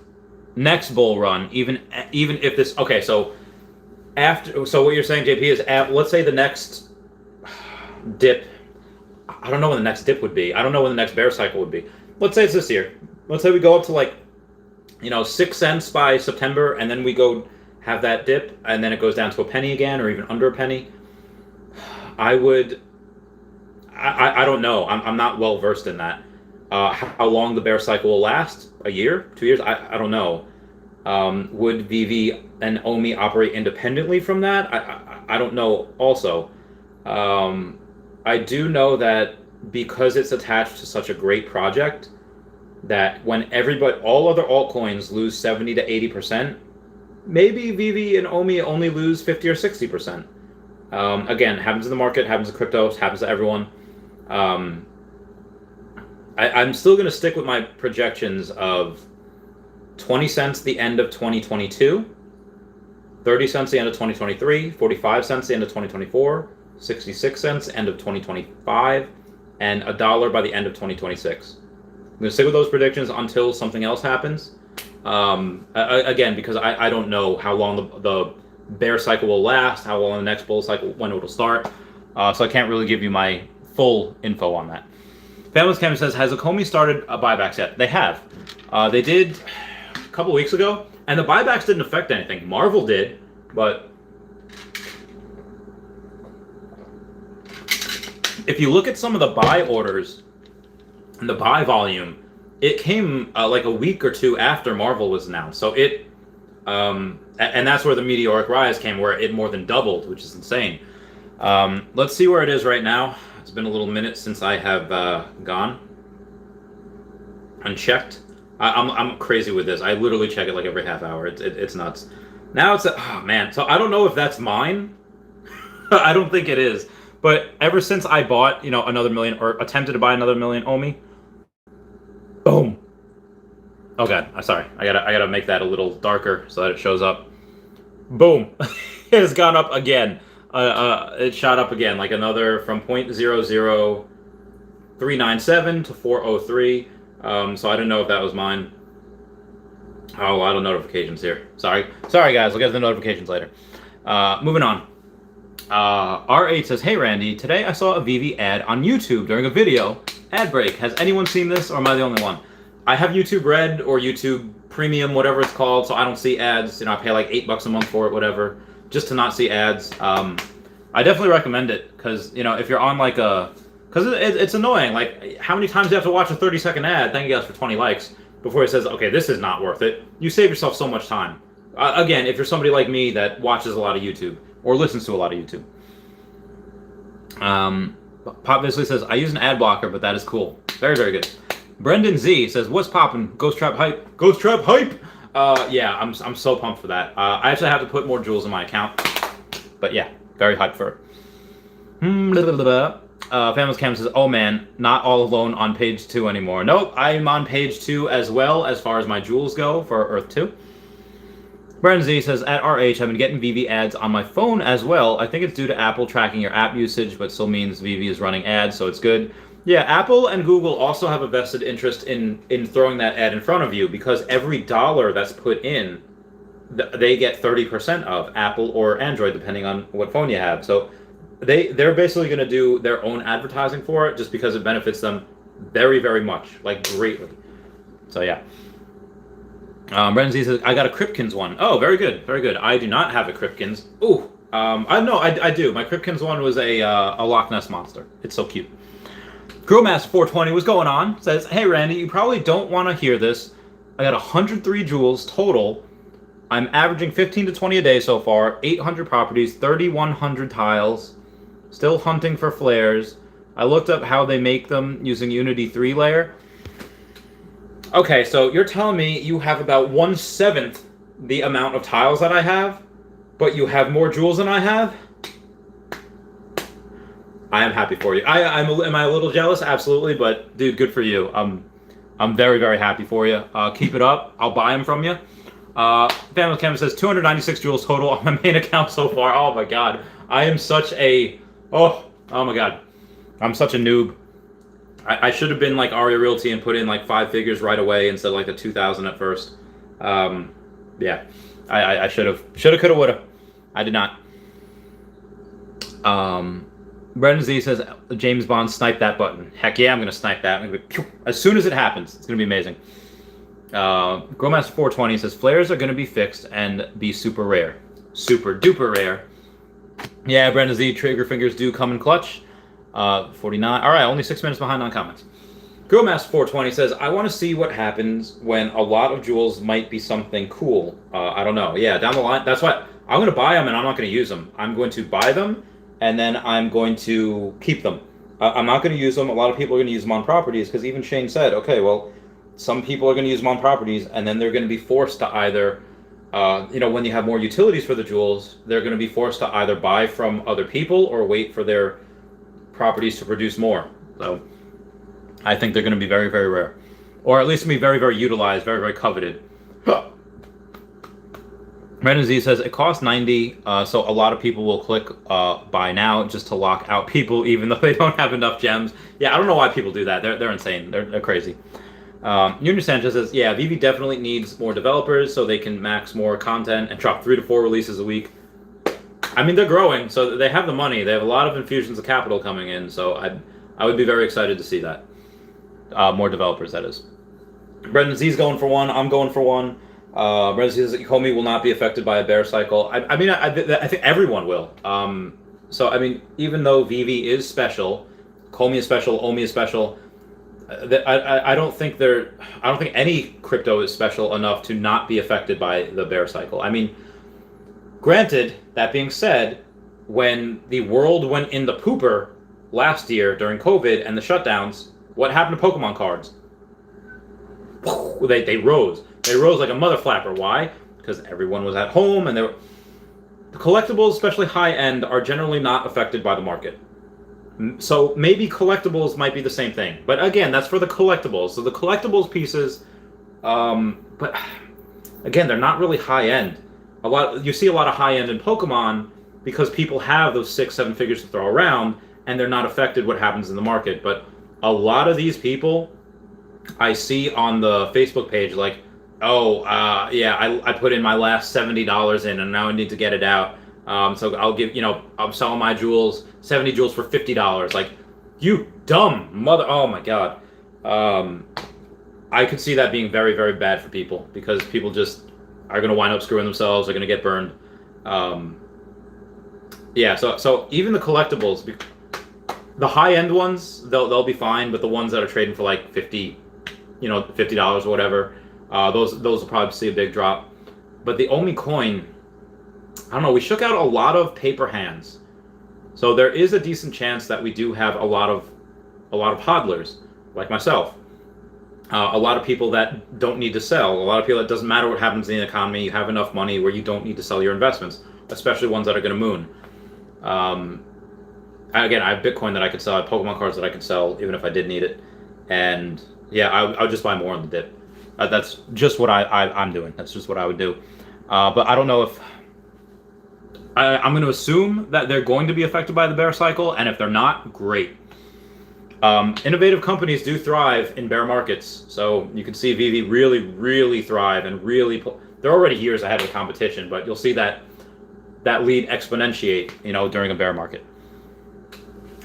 bull run, even if this. Okay, so what you're saying, JP, is let's say the next dip. I don't know when the next dip would be. I don't know when the next bear cycle would be. Let's say it's this year. Let's say we go up to like, 6 cents by September, and then we go have that dip, and then it goes down to a penny again, or even under a penny. I don't know. I'm not well versed in that. How long the bear cycle will last? A year? 2 years? I don't know. Would Veve and Omi operate independently from that? I don't know also. I do know that because it's attached to such a great project, that when all other altcoins lose 70 to 80%, maybe Veve and Omi only lose 50 or 60%. Again, happens in the market, happens in crypto, happens to everyone. I'm still going to stick with my projections of 20 cents the end of 2022, 30 cents the end of 2023, 45 cents the end of 2024, 66 cents end of 2025, and $1 by the end of 2026. I'm going to stick with those predictions until something else happens. Again, because I don't know how long the bear cycle will last, how long the next bull cycle, when it will start. So I can't really give you my full info on that. Family's Camera says, has Akomi started buybacks yet? They have. They did a couple weeks ago, and the buybacks didn't affect anything. Marvel did, but if you look at some of the buy orders and the buy volume, it came like a week or two after Marvel was announced. So and that's where the meteoric rise came, where it more than doubled, which is insane. Let's see where it is right now. It's been a little minute since I have gone unchecked. I'm crazy with this. I literally check it like every half hour. It's nuts. Now it's oh man. So I don't know if that's mine. I don't think it is. But ever since I bought, another million, or attempted to buy another million Omi, boom. Oh god, I'm sorry. I gotta make that a little darker so that it shows up. Boom. It has gone up again. It shot up again, like another from 0.00397 to 403. So I didn't know if that was mine. Oh, a lot of notifications here. Sorry guys. We'll get the notifications later. Moving on. R8 says, hey Randy, today I saw a Veve ad on YouTube during a video. Ad break. Has anyone seen this, or am I the only one? I have YouTube Red or YouTube Premium, whatever it's called, so I don't see ads. I pay like $8 a month for it, whatever, just to not see ads. I definitely recommend it, because, if you're on like because it's annoying. Like, how many times do you have to watch a 30-second ad? Thank you guys for 20 likes before it says, okay, this is not worth it. You save yourself so much time. Again, if you're somebody like me that watches a lot of YouTube or listens to a lot of YouTube. Pop Visley says, I use an ad blocker, but that is cool. Very, very good. Brendan Z says, what's poppin'? Ghost Trap hype. Ghost Trap hype! Yeah, I'm so pumped for that. I actually have to put more jewels in my account. But yeah, very hyped for it. Famous Cam says, oh man, not all alone on page 2 anymore. Nope, I'm on page 2 as well as far as my jewels go for Earth 2. Brendan Z says, at RH, I've been getting Veve ads on my phone as well. I think it's due to Apple tracking your app usage, but still means Veve is running ads, so it's good. Yeah, Apple and Google also have a vested interest in throwing that ad in front of you, because every dollar that's put in, they get 30% of, Apple or Android, depending on what phone you have. So they're basically going to do their own advertising for it, just because it benefits them very, very much, like greatly. So yeah. Brendan Z says, I got a Kripkins one. Oh, very good, very good. I do not have a Kripkins. Ooh, I do. My Kripkins one was a Loch Ness monster. It's so cute. Grillmaster420 was going on. Says, hey Randy, you probably don't want to hear this. I got 103 jewels total. I'm averaging 15 to 20 a day so far, 800 properties, 3,100 tiles, still hunting for flares. I looked up how they make them using Unity 3 layer. Okay, so you're telling me you have about 1/7 the amount of tiles that I have, but you have more jewels than I have? I am happy for you. Am I a little jealous? Absolutely, but dude, good for you. I'm very, very happy for you. Keep it up. I'll buy them from you. Family Camera says 296 jewels total on my main account so far. Oh my god. I am such a... Oh my god. I'm such a noob. I should have been like Aria Realty and put in like 5 figures right away instead of like the 2,000 at first. Yeah. I should have. Shoulda, coulda, woulda. I did not. Brendan Z says, James Bond, snipe that button. Heck yeah, I'm going to snipe that. I'm gonna be, as soon as it happens, it's going to be amazing. Growmaster420 says, flares are going to be fixed and be super rare. Super duper rare. Yeah, Brendan Z, trigger fingers do come in clutch. 49. All right, only 6 minutes behind on comments. Growmaster420 says, I want to see what happens when a lot of jewels might be something cool. I don't know. Yeah, down the line. That's why I'm going to buy them and I'm not going to use them. I'm going to buy them and then I'm going to keep them. I'm not going to use them. A lot of people are going to use them on properties because even Shane said, okay, well, some people are going to use them on properties and then they're going to be forced to either, when you have more utilities for the jewels, they're going to be forced to either buy from other people or wait for their properties to produce more. So I think they're going to be very, very rare. Or at least going to be very, very utilized, very, very coveted. Brendan Z says, it costs 90, so a lot of people will click buy now just to lock out people even though they don't have enough gems. Yeah, I don't know why people do that. They're insane. They're crazy. Junior Sanchez says, yeah, Veve definitely needs more developers so they can max more content and drop 3 to 4 releases a week. I mean, they're growing, so they have the money. They have a lot of infusions of capital coming in, so I would be very excited to see that. More developers, that is. Brendan Z's going for one. I'm going for one. Brendan Z says, Comey will not be affected by a bear cycle. I think everyone will. So, I mean, even though Veve is special, Comey is special, Omi is special, I don't think any crypto is special enough to not be affected by the bear cycle. I mean, granted, that being said, when the world went in the pooper last year during COVID and the shutdowns, what happened to Pokemon cards? They rose. They rose like a mother flapper. Why? Because everyone was at home and the collectibles, especially high end, are generally not affected by the market. So maybe collectibles might be the same thing. But again, that's for the collectibles. So the collectibles pieces, but again, they're not really high end. You see a lot of high end in Pokemon because people have those 6-7 figures to throw around and they're not affected what happens in the market. But a lot of these people I see on the Facebook page like, I put in my last $70 in and now I need to get it out. So I'll give, I'm selling my jewels, 70 jewels for $50. Like, you dumb mother, oh my God. I could see that being very, very bad for people because people just are going to wind up screwing themselves. They're going to get burned. So even the collectibles, the high-end ones, they'll be fine, but the ones that are trading for like $50 or whatever, those will probably see a big drop. But the Omi coin, I don't know, we shook out a lot of paper hands. So there is a decent chance that we do have a lot of hodlers, like myself. A lot of people that don't need to sell. A lot of people that doesn't matter what happens in the economy, you have enough money where you don't need to sell your investments, especially ones that are going to moon. Again, I have Bitcoin that I could sell, I have Pokemon cards that I could sell even if I did need it. And yeah, I'll just buy more on the dip. That's just what I'm doing. That's just what I would do. But I don't know if... I'm going to assume that they're going to be affected by the bear cycle, and if they're not, great. Innovative companies do thrive in bear markets, so you can see Veve really, really thrive and really... They're already years ahead of the competition, but you'll see that lead exponentiate, during a bear market.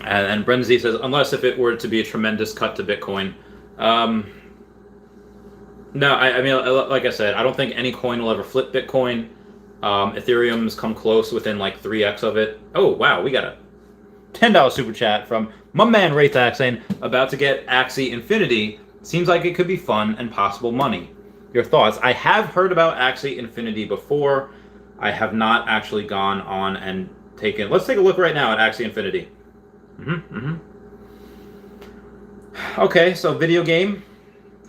And Brendan Z says, unless if it were to be a tremendous cut to Bitcoin. No, I mean, like I said, I don't think any coin will ever flip Bitcoin. Ethereum's come close within like 3x of it. Oh, wow, we got a $10 super chat from my man Raythax saying, about to get Axie Infinity. Seems like it could be fun and possible money. your thoughts. I have heard about Axie Infinity before. I have not actually gone on and taken... Let's take a look right now at Axie Infinity. Okay, so video game.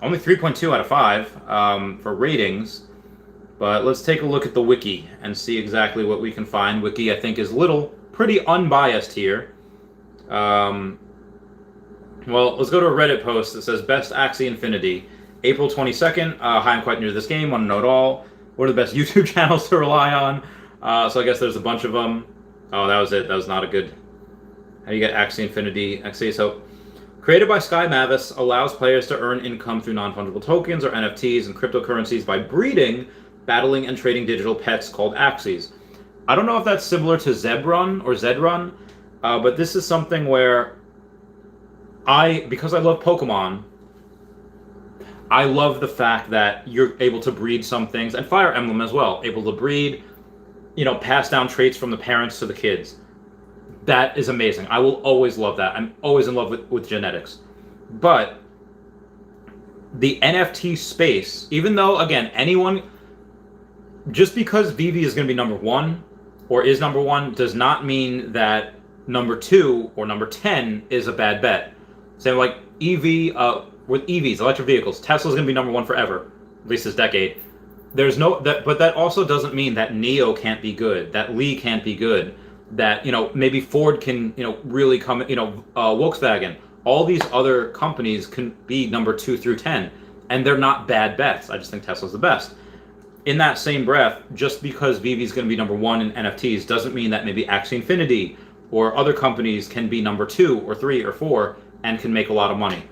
Only 3.2 out of 5 for ratings. But let's take a look at the wiki and see exactly what we can find. Wiki, I think, is pretty unbiased here. Well, let's go to a Reddit post that says Best Axie Infinity. April 22nd. Hi, I'm quite new to this game. Want to know it all. What are the best YouTube channels to rely on? So I guess there's a bunch of them. Oh, that was it. That was not a good... How do you get Axie Infinity? Axie, so... Created by Sky Mavis, allows players to earn income through non-fungible tokens or NFTs and cryptocurrencies by breeding, battling, and trading digital pets called Axies. I don't know if that's similar to Zedrun, but this is something where because I love Pokemon, I love the fact that you're able to breed some things, and Fire Emblem as well, able to breed, pass down traits from the parents to the kids. That is amazing. I will always love that. I'm always in love with genetics. But the NFT space, even though, again, just because Veve is going to be number 1 or is number 1 does not mean that number 2 or number 10 is a bad bet. Same like with EVs, electric vehicles, Tesla's going to be number 1 forever, at least this decade. But that also doesn't mean that Neo can't be good, that Lee can't be good, that maybe Ford can really come, Volkswagen, all these other companies can be number 2 through 10, and they're not bad bets. I just think Tesla's the best. In that same breath, just because Veve is going to be number 1 in NFTs doesn't mean that maybe Axie Infinity or other companies can be number 2 or 3 or 4 and can make a lot of money.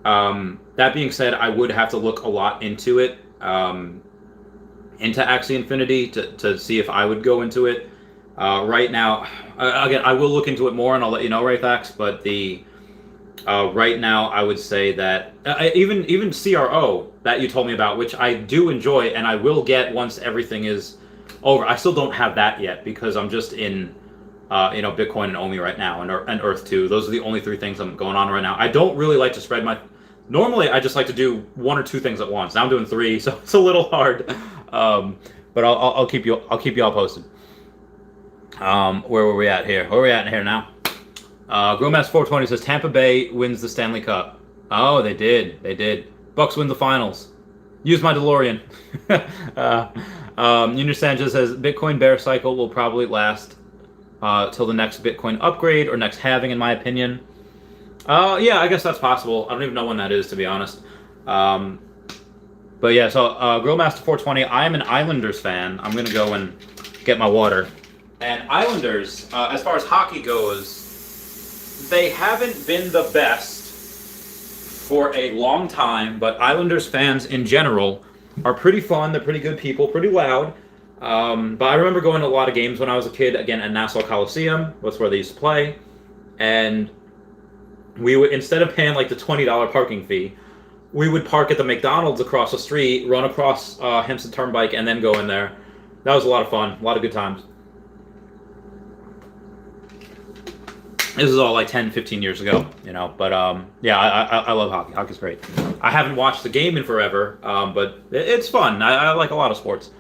That being said, I would have to look a lot into it, into Axie Infinity to see if I would go into it. Right now, again, I will look into it more and I'll let you know, Raythax, but right now I would say that even CRO that you told me about, which I do enjoy and I will get once everything is over. I still don't have that yet because I'm just in Bitcoin and Omi right now and Earth 2. Those are the only 3 things I'm going on right now. I don't really like to spread normally I just like to do 1 or 2 things at once. Now I'm doing 3, so it's a little hard. But I'll keep you all posted. Where were we at here? Where are we at here now? Growmass420 says Tampa Bay wins the Stanley Cup. Oh, they did. Bucks win the finals. Use my DeLorean. Junior Sanchez says Bitcoin bear cycle will probably last till the next Bitcoin upgrade or next halving, in my opinion. Yeah, I guess that's possible. I don't even know when that is, to be honest. But yeah, so Growmaster420, I am an Islanders fan. I'm gonna go and get my water. And Islanders, as far as hockey goes, they haven't been the best for a long time, but Islanders fans in general are pretty fun. They're pretty good people, pretty loud. But I remember going to a lot of games when I was a kid, again, at Nassau Coliseum. That's where they used to play. And we would, instead of paying like the $20 parking fee, we would park at the McDonald's across the street, run across Hempstead Turnpike, and then go in there. That was a lot of fun, a lot of good times. This is all like 10, 15 years ago, but yeah, I love hockey. Hockey's great. I haven't watched the game in forever, but it's fun. I like a lot of sports.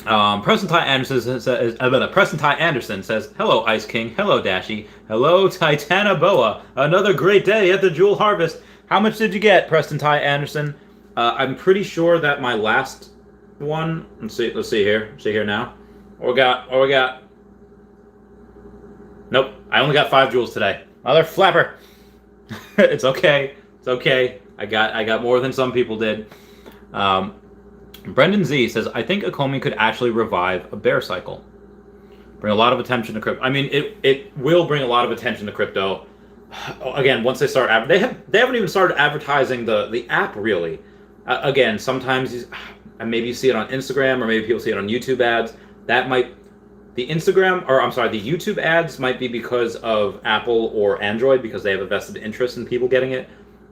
Preston Ty Anderson says, hello, Ice King. Hello, Dashy. Hello, Titanoboa. Another great day at the Jewel Harvest. How much did you get, Preston Ty Anderson? I'm pretty sure that my last one, let's see here. See here now. What we got? Nope, I only got 5 jewels today. Mother flapper. It's okay. I got more than some people did. Brendan Z says, I think Akomi could actually revive a bear cycle. Bring a lot of attention to crypto. I mean, it will bring a lot of attention to crypto. Again, once they start, they haven't even started advertising the app really. Again, sometimes maybe you see it on Instagram or maybe people see it on YouTube ads. The YouTube ads might be because of Apple or Android because they have a vested interest in people getting it.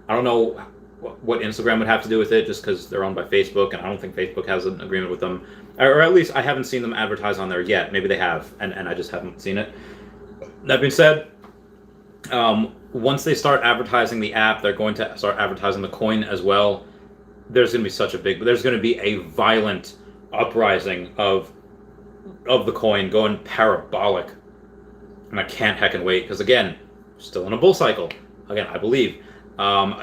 I don't know what Instagram would have to do with it just because they're owned by Facebook, and I don't think Facebook has an agreement with them. Or at least I haven't seen them advertise on there yet. Maybe they have, and I just haven't seen it. That being said, once they start advertising the app, they're going to start advertising the coin as well. there's going to be there's going to be a violent uprising of the coin going parabolic. And I can't heckin' wait, because again, still in a bull cycle. Again, I believe.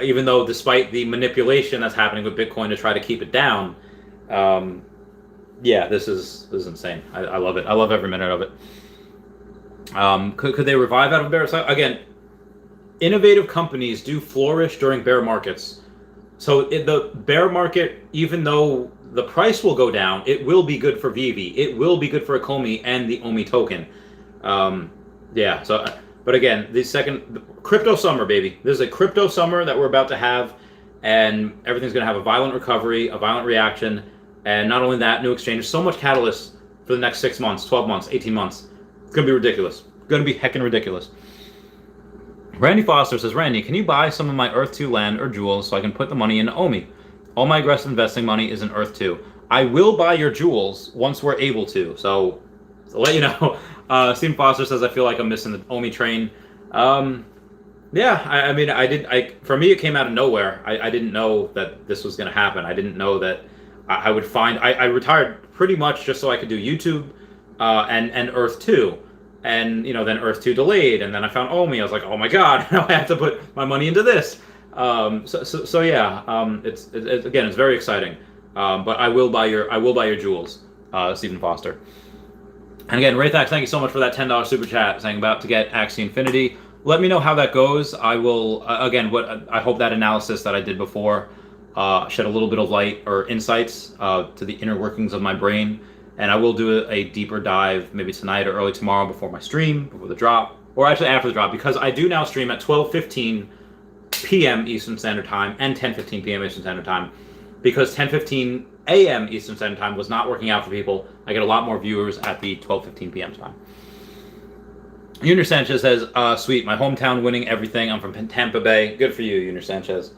Even though despite the manipulation that's happening with Bitcoin to try to keep it down, yeah, this is insane. I love it. I love every minute of it. Could they revive out of a bear cycle? Again, innovative companies do flourish during bear markets. So in the bear market, even though the price will go down, it will be good for Veve. It will be good for Akomi and the OMI token. Yeah, so, but again, the crypto summer, baby. There's a crypto summer that we're about to have, and everything's going to have a violent recovery, a violent reaction, and not only that, new exchange. So much catalyst for the next 6 months, 12 months, 18 months. It's going to be ridiculous. Going to be heckin' ridiculous. Randy Foster says, Randy, can you buy some of my Earth 2 land or jewels so I can put the money into OMI? All my aggressive investing money is in Earth 2. I will buy your jewels once we're able to, so I'll let you know. Stephen Foster says, I feel like I'm missing the OMI train. Yeah, I mean, for me, it came out of nowhere. I didn't know that this was going to happen. I didn't know that I would find... I retired pretty much just so I could do YouTube and Earth 2. And, then Earth 2 delayed, and then I found OMI. I was like, oh my god, now I have to put my money into this. So yeah, it's again, it's very exciting. But I will buy your jewels, Stephen Foster. And again, Raythax, thank you so much for that $10 super chat saying about to get Axie Infinity. Let me know how that goes. I will, again, I hope that analysis that I did before shed a little bit of light or insights to the inner workings of my brain. And I will do a deeper dive maybe tonight or early tomorrow before my stream, before the drop, or actually after the drop, because I do now stream at 12:15 p.m. Eastern Standard Time and 10:15 p.m. Eastern Standard Time, because 10:15 a.m. Eastern Standard Time was not working out for people. I get a lot more viewers at the 12:15 p.m. time. Junior Sanchez says, sweet, my hometown winning everything. I'm from Tampa Bay. Good for you, Junior Sanchez.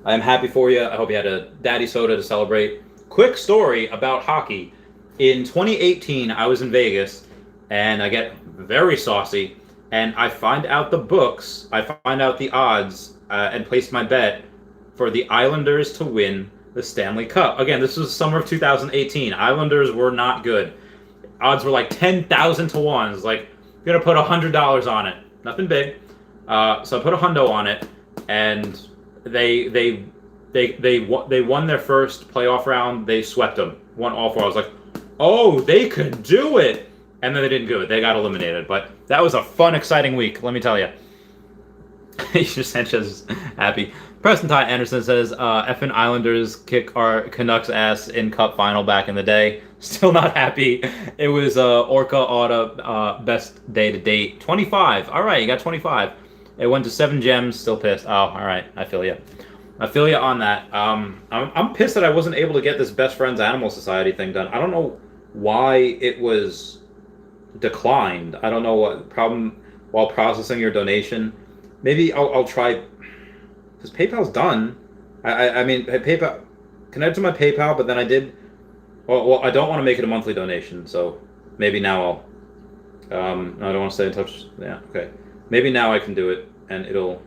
I am happy for you. I hope you had a daddy soda to celebrate. Quick story about hockey. In 2018, I was in Vegas, and I get very saucy, and I find out the books, I find out the odds, and placed my bet for the Islanders to win the Stanley Cup. Again, this was summer of 2018. Islanders were not good. Odds were like 10,000 to 1. It's like, you're going to put $100 on it. Nothing big. So I put $100 on it, and they won their first playoff round. They swept them. Won all four. I was like, oh, they could do it. And then they didn't do it. They got eliminated. But that was a fun, exciting week, let me tell you. Sanchez is happy. Preston Ty Anderson says, effing Islanders kick our Canucks ass in Cup final back in the day. Still not happy. It was Orca Auto best day to date. 25. All right, you got 25. It went to 7 gems. Still pissed. Oh, all right. I feel you. I feel you on that. I'm pissed that I wasn't able to get this Best Friends Animal Society thing done. I don't know why it was declined. I don't know what problem while processing your donation. Maybe I'll try, because PayPal's done. I mean, PayPal, connected to my PayPal, but then I did, well, I don't want to make it a monthly donation, so maybe now I'll, no, I don't want to stay in touch. Yeah, okay. Maybe now I can do it, and it'll,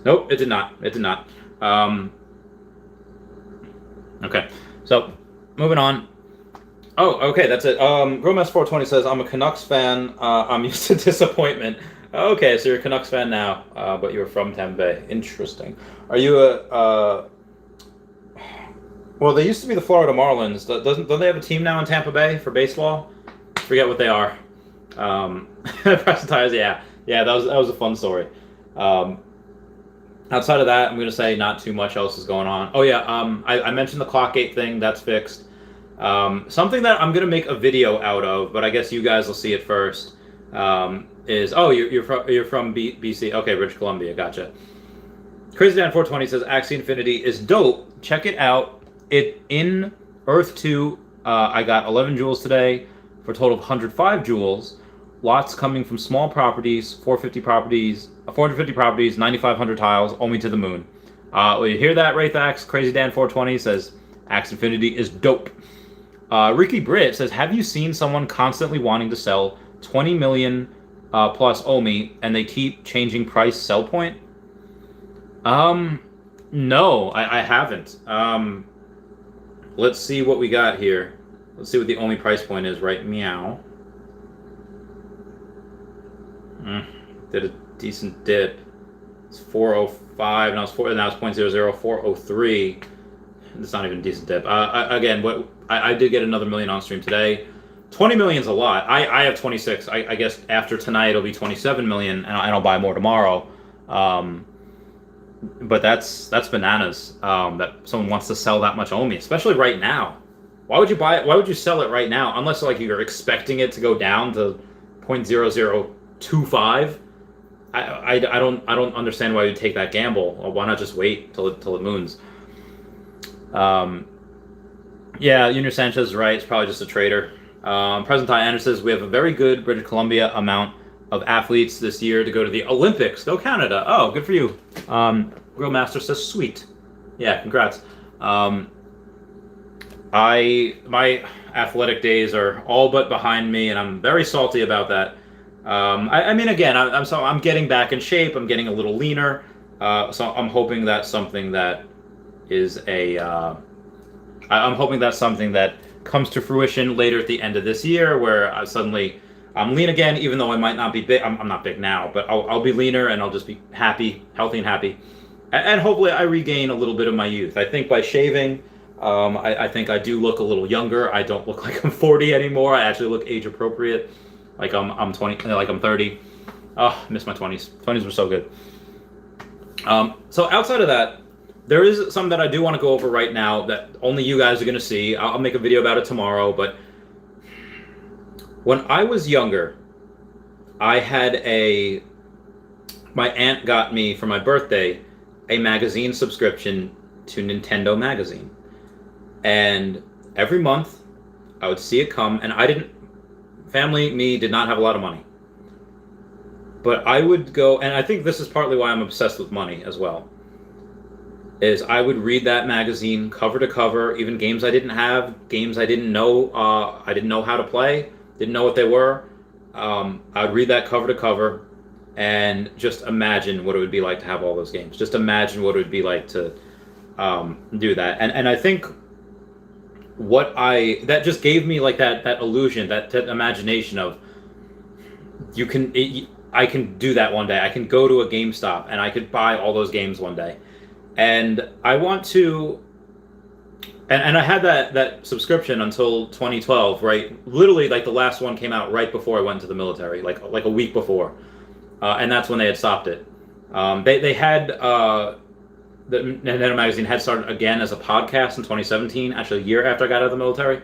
nope, it did not. It did not. Okay, so moving on. Oh, okay, that's it. Gromess420 says, I'm a Canucks fan. I'm used to disappointment. Okay, so you're a Canucks fan now, but you're from Tampa Bay. Interesting. Are you a... Well, they used to be the Florida Marlins. Don't they have a team now in Tampa Bay for baseball? Forget what they are. Preston Tires, yeah. Yeah, that was a fun story. Outside of that, I'm going to say not too much else is going on. Oh, yeah, I mentioned the Clockgate thing. That's fixed. Something that I'm going to make a video out of, but I guess you guys will see it first, is... Oh, you're from BC. Okay, British Columbia. Gotcha. Crazy Dan 420 says, Axie Infinity is dope. Check it out. It in Earth 2, I got 11 jewels today for a total of 105 jewels. Lots coming from small properties, 450 properties, 9,500 tiles, only to the moon. Well, you hear that, Raythax? Crazy Dan 420 says, Axie Infinity is dope. Ricky Britt says, have you seen someone constantly wanting to sell 20 million plus OMI and they keep changing price sell point? No, I haven't. Let's see what we got here. Let's see what the only price point is, right? Meow. Did a decent dip. It's 405. Now it's 0.00. 403. It's not even a decent dip. Again, I did get another million on stream today. 20 million's a lot. I have 26. I guess after tonight it'll be 27 million, and I'll buy more tomorrow. But that's bananas. That someone wants to sell that much Omi, especially right now. Why would you buy it? Why would you sell it right now? Unless like you're expecting it to go down to 0.0025. I don't understand why you'd take that gamble. Or why not just wait till it moons? Yeah, Junior Sanchez is right. It's probably just a trader. Present Ty Anderson says we have a very good British Columbia amount of athletes this year to go to the Olympics. Go Canada. Oh, good for you. Grillmaster says sweet. Yeah, congrats. My athletic days are all but behind me, and I'm very salty about that. I mean, again, I'm getting back in shape. I'm getting a little leaner. So I'm hoping that's something that is I'm hoping that's something that comes to fruition later at the end of this year, where I'm lean again, even though I might not be big. I'm not big now, but I'll be leaner and I'll just be happy, healthy and happy. And hopefully I regain a little bit of my youth. I think by shaving, I think I do look a little younger. I don't look like I'm 40 anymore. I actually look age appropriate. Like I'm 20, like I'm 30. Oh, I miss my 20s. 20s were so good. So outside of that, there is something that I do want to go over right now that only you guys are going to see. I'll make a video about it tomorrow, but when I was younger, I had my aunt got me for my birthday a magazine subscription to Nintendo Magazine. And every month I would see it come, and me did not have a lot of money. But I would go, and I think this is partly why I'm obsessed with money as well, is I would read that magazine cover to cover, even games I didn't have, games I didn't know how to play, didn't know what they were. I would read that cover to cover and just imagine what it would be like to have all those games. Just imagine what it would be like to do that. And I think that just gave me like that illusion, that imagination of I can do that one day. I can go to a GameStop and I could buy all those games one day. And I want to, and I had that subscription until 2012, right? Literally, like the last one came out right before I went to the military, like a week before, and that's when they had stopped it. They had the Nintendo Magazine had started again as a podcast in 2017, actually a year after I got out of the military.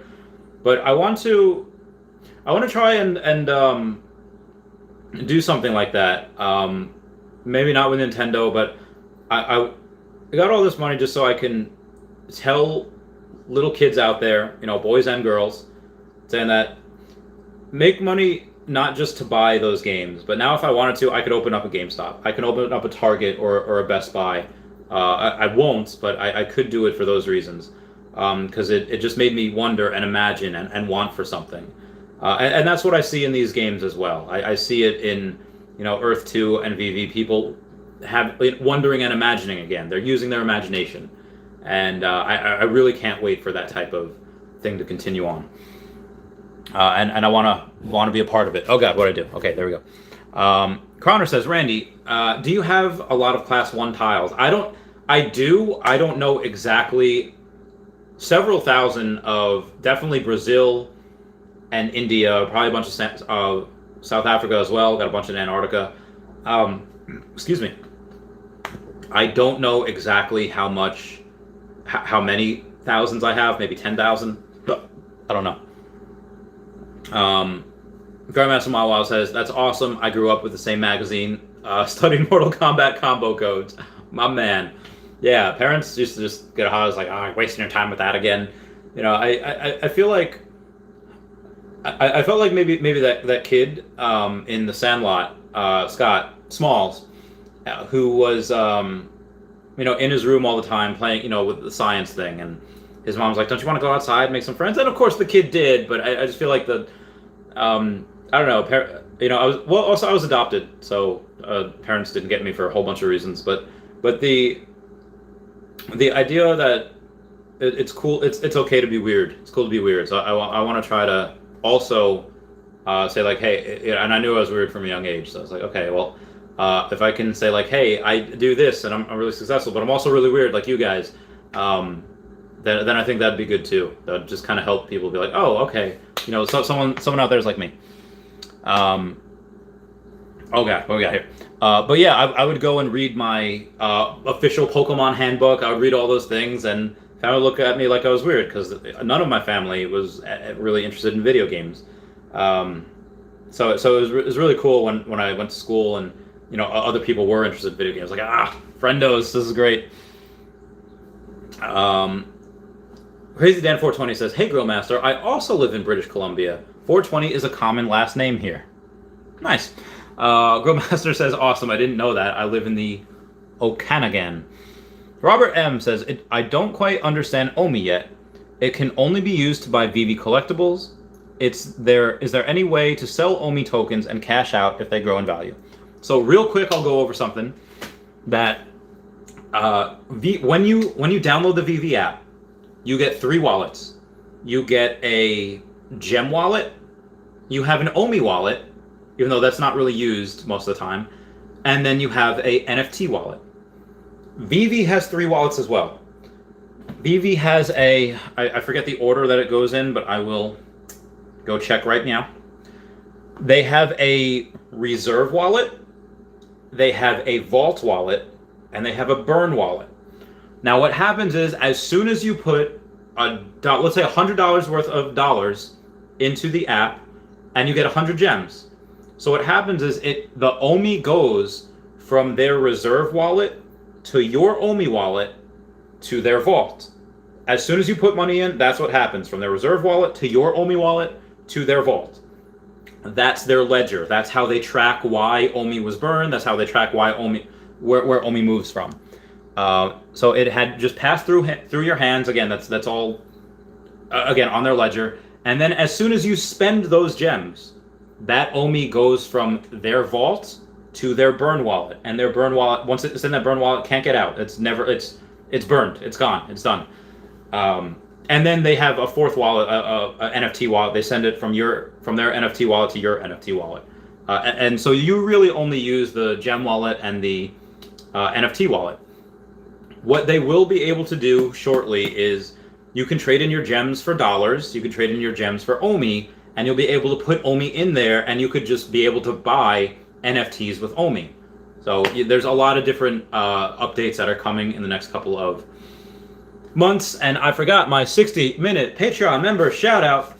But I want to try and do something like that. Maybe not with Nintendo, but I got all this money just so I can tell little kids out there, boys and girls, saying that make money not just to buy those games, but now if I wanted to, I could open up a GameStop. I can open up a Target or a Best Buy. I won't, but I could do it for those reasons. Because it just made me wonder and imagine and want for something. And that's what I see in these games as well. I see it in, Earth 2 and Veve. People have wondering and imagining again. They're using their imagination. And I really can't wait for that type of thing to continue on. And I want to be a part of it. Oh God, what'd I do? Okay, there we go. Croner says, Randy, do you have a lot of Class 1 tiles? I don't know exactly. Several thousand of definitely Brazil and India, probably a bunch of South Africa as well. Got a bunch in Antarctica. Excuse me. I don't know exactly how many thousands I have. Maybe 10,000. I don't know. Grandmaster Mawao says, that's awesome. I grew up with the same magazine, studied Mortal Kombat combo codes. My man. Yeah, parents used to just get hot. I was like, oh, you're wasting your time with that again. I feel like I felt like maybe that kid in the Sandlot, Scott Smalls, who was in his room all the time playing, with the science thing, and his mom's like, don't you want to go outside and make some friends? And of course the kid did, but I just feel like I don't know. I was adopted, so parents didn't get me for a whole bunch of reasons, but the idea that it's cool, it's okay to be weird. It's cool to be weird. So I want to try to also say like, hey, and I knew I was weird from a young age. So I was like, okay, well, if I can say like, hey, I do this and I'm really successful, but I'm also really weird like you guys, then I think that'd be good too. That would just kind of help people be like, oh, okay, so someone out there is like me. Okay, what we got here? But yeah, I would go and read my official Pokemon handbook. I would read all those things, and family would look at me like I was weird because none of my family was really interested in video games. So it was really cool when I went to school and other people were interested in video games. Like friendos, this is great. Crazy Dan 420 says, "Hey Grillmaster, I also live in British Columbia. 420 is a common last name here." Nice. Grillmaster says, "Awesome, I didn't know that. I live in the Okanagan." Robert M says, "I don't quite understand Omi yet. It can only be used to buy Veve collectibles. Is there any way to sell Omi tokens and cash out if they grow in value?" So real quick, I'll go over something that when you download the Veve app, you get 3 wallets. You get a gem wallet, you have an Omi wallet, even though that's not really used most of the time, and then you have a NFT wallet. Veve has 3 wallets as well. Veve has I forget the order that it goes in, but I will go check right now. They have a reserve wallet, they have a vault wallet, and they have a burn wallet. Now what happens is, as soon as you put let's say $100 worth of dollars into the app, and you get 100 gems. So what happens is the Omi goes from their reserve wallet to your Omi wallet to their vault. As soon as you put money in, that's what happens, from their reserve wallet to your Omi wallet to their vault. That's their ledger. That's how they track why Omi was burned. That's how they track why where Omi moves from. So it had just passed through your hands. Again, that's all again on their ledger. And then as soon as you spend those gems, that Omi goes from their vault to their burn wallet. And their burn wallet, once it's in that burn wallet, can't get out. It's burned. It's gone. It's done. And then they have a 4th wallet, a NFT wallet. They send it from their NFT wallet to your NFT wallet. And so you really only use the gem wallet and the NFT wallet. What they will be able to do shortly is you can trade in your gems for dollars, you can trade in your gems for Omi, and you'll be able to put Omi in there, and you could just be able to buy NFTs with Omi. So there's a lot of different updates that are coming in the next couple of months. And I forgot my 60-minute Patreon member shout out.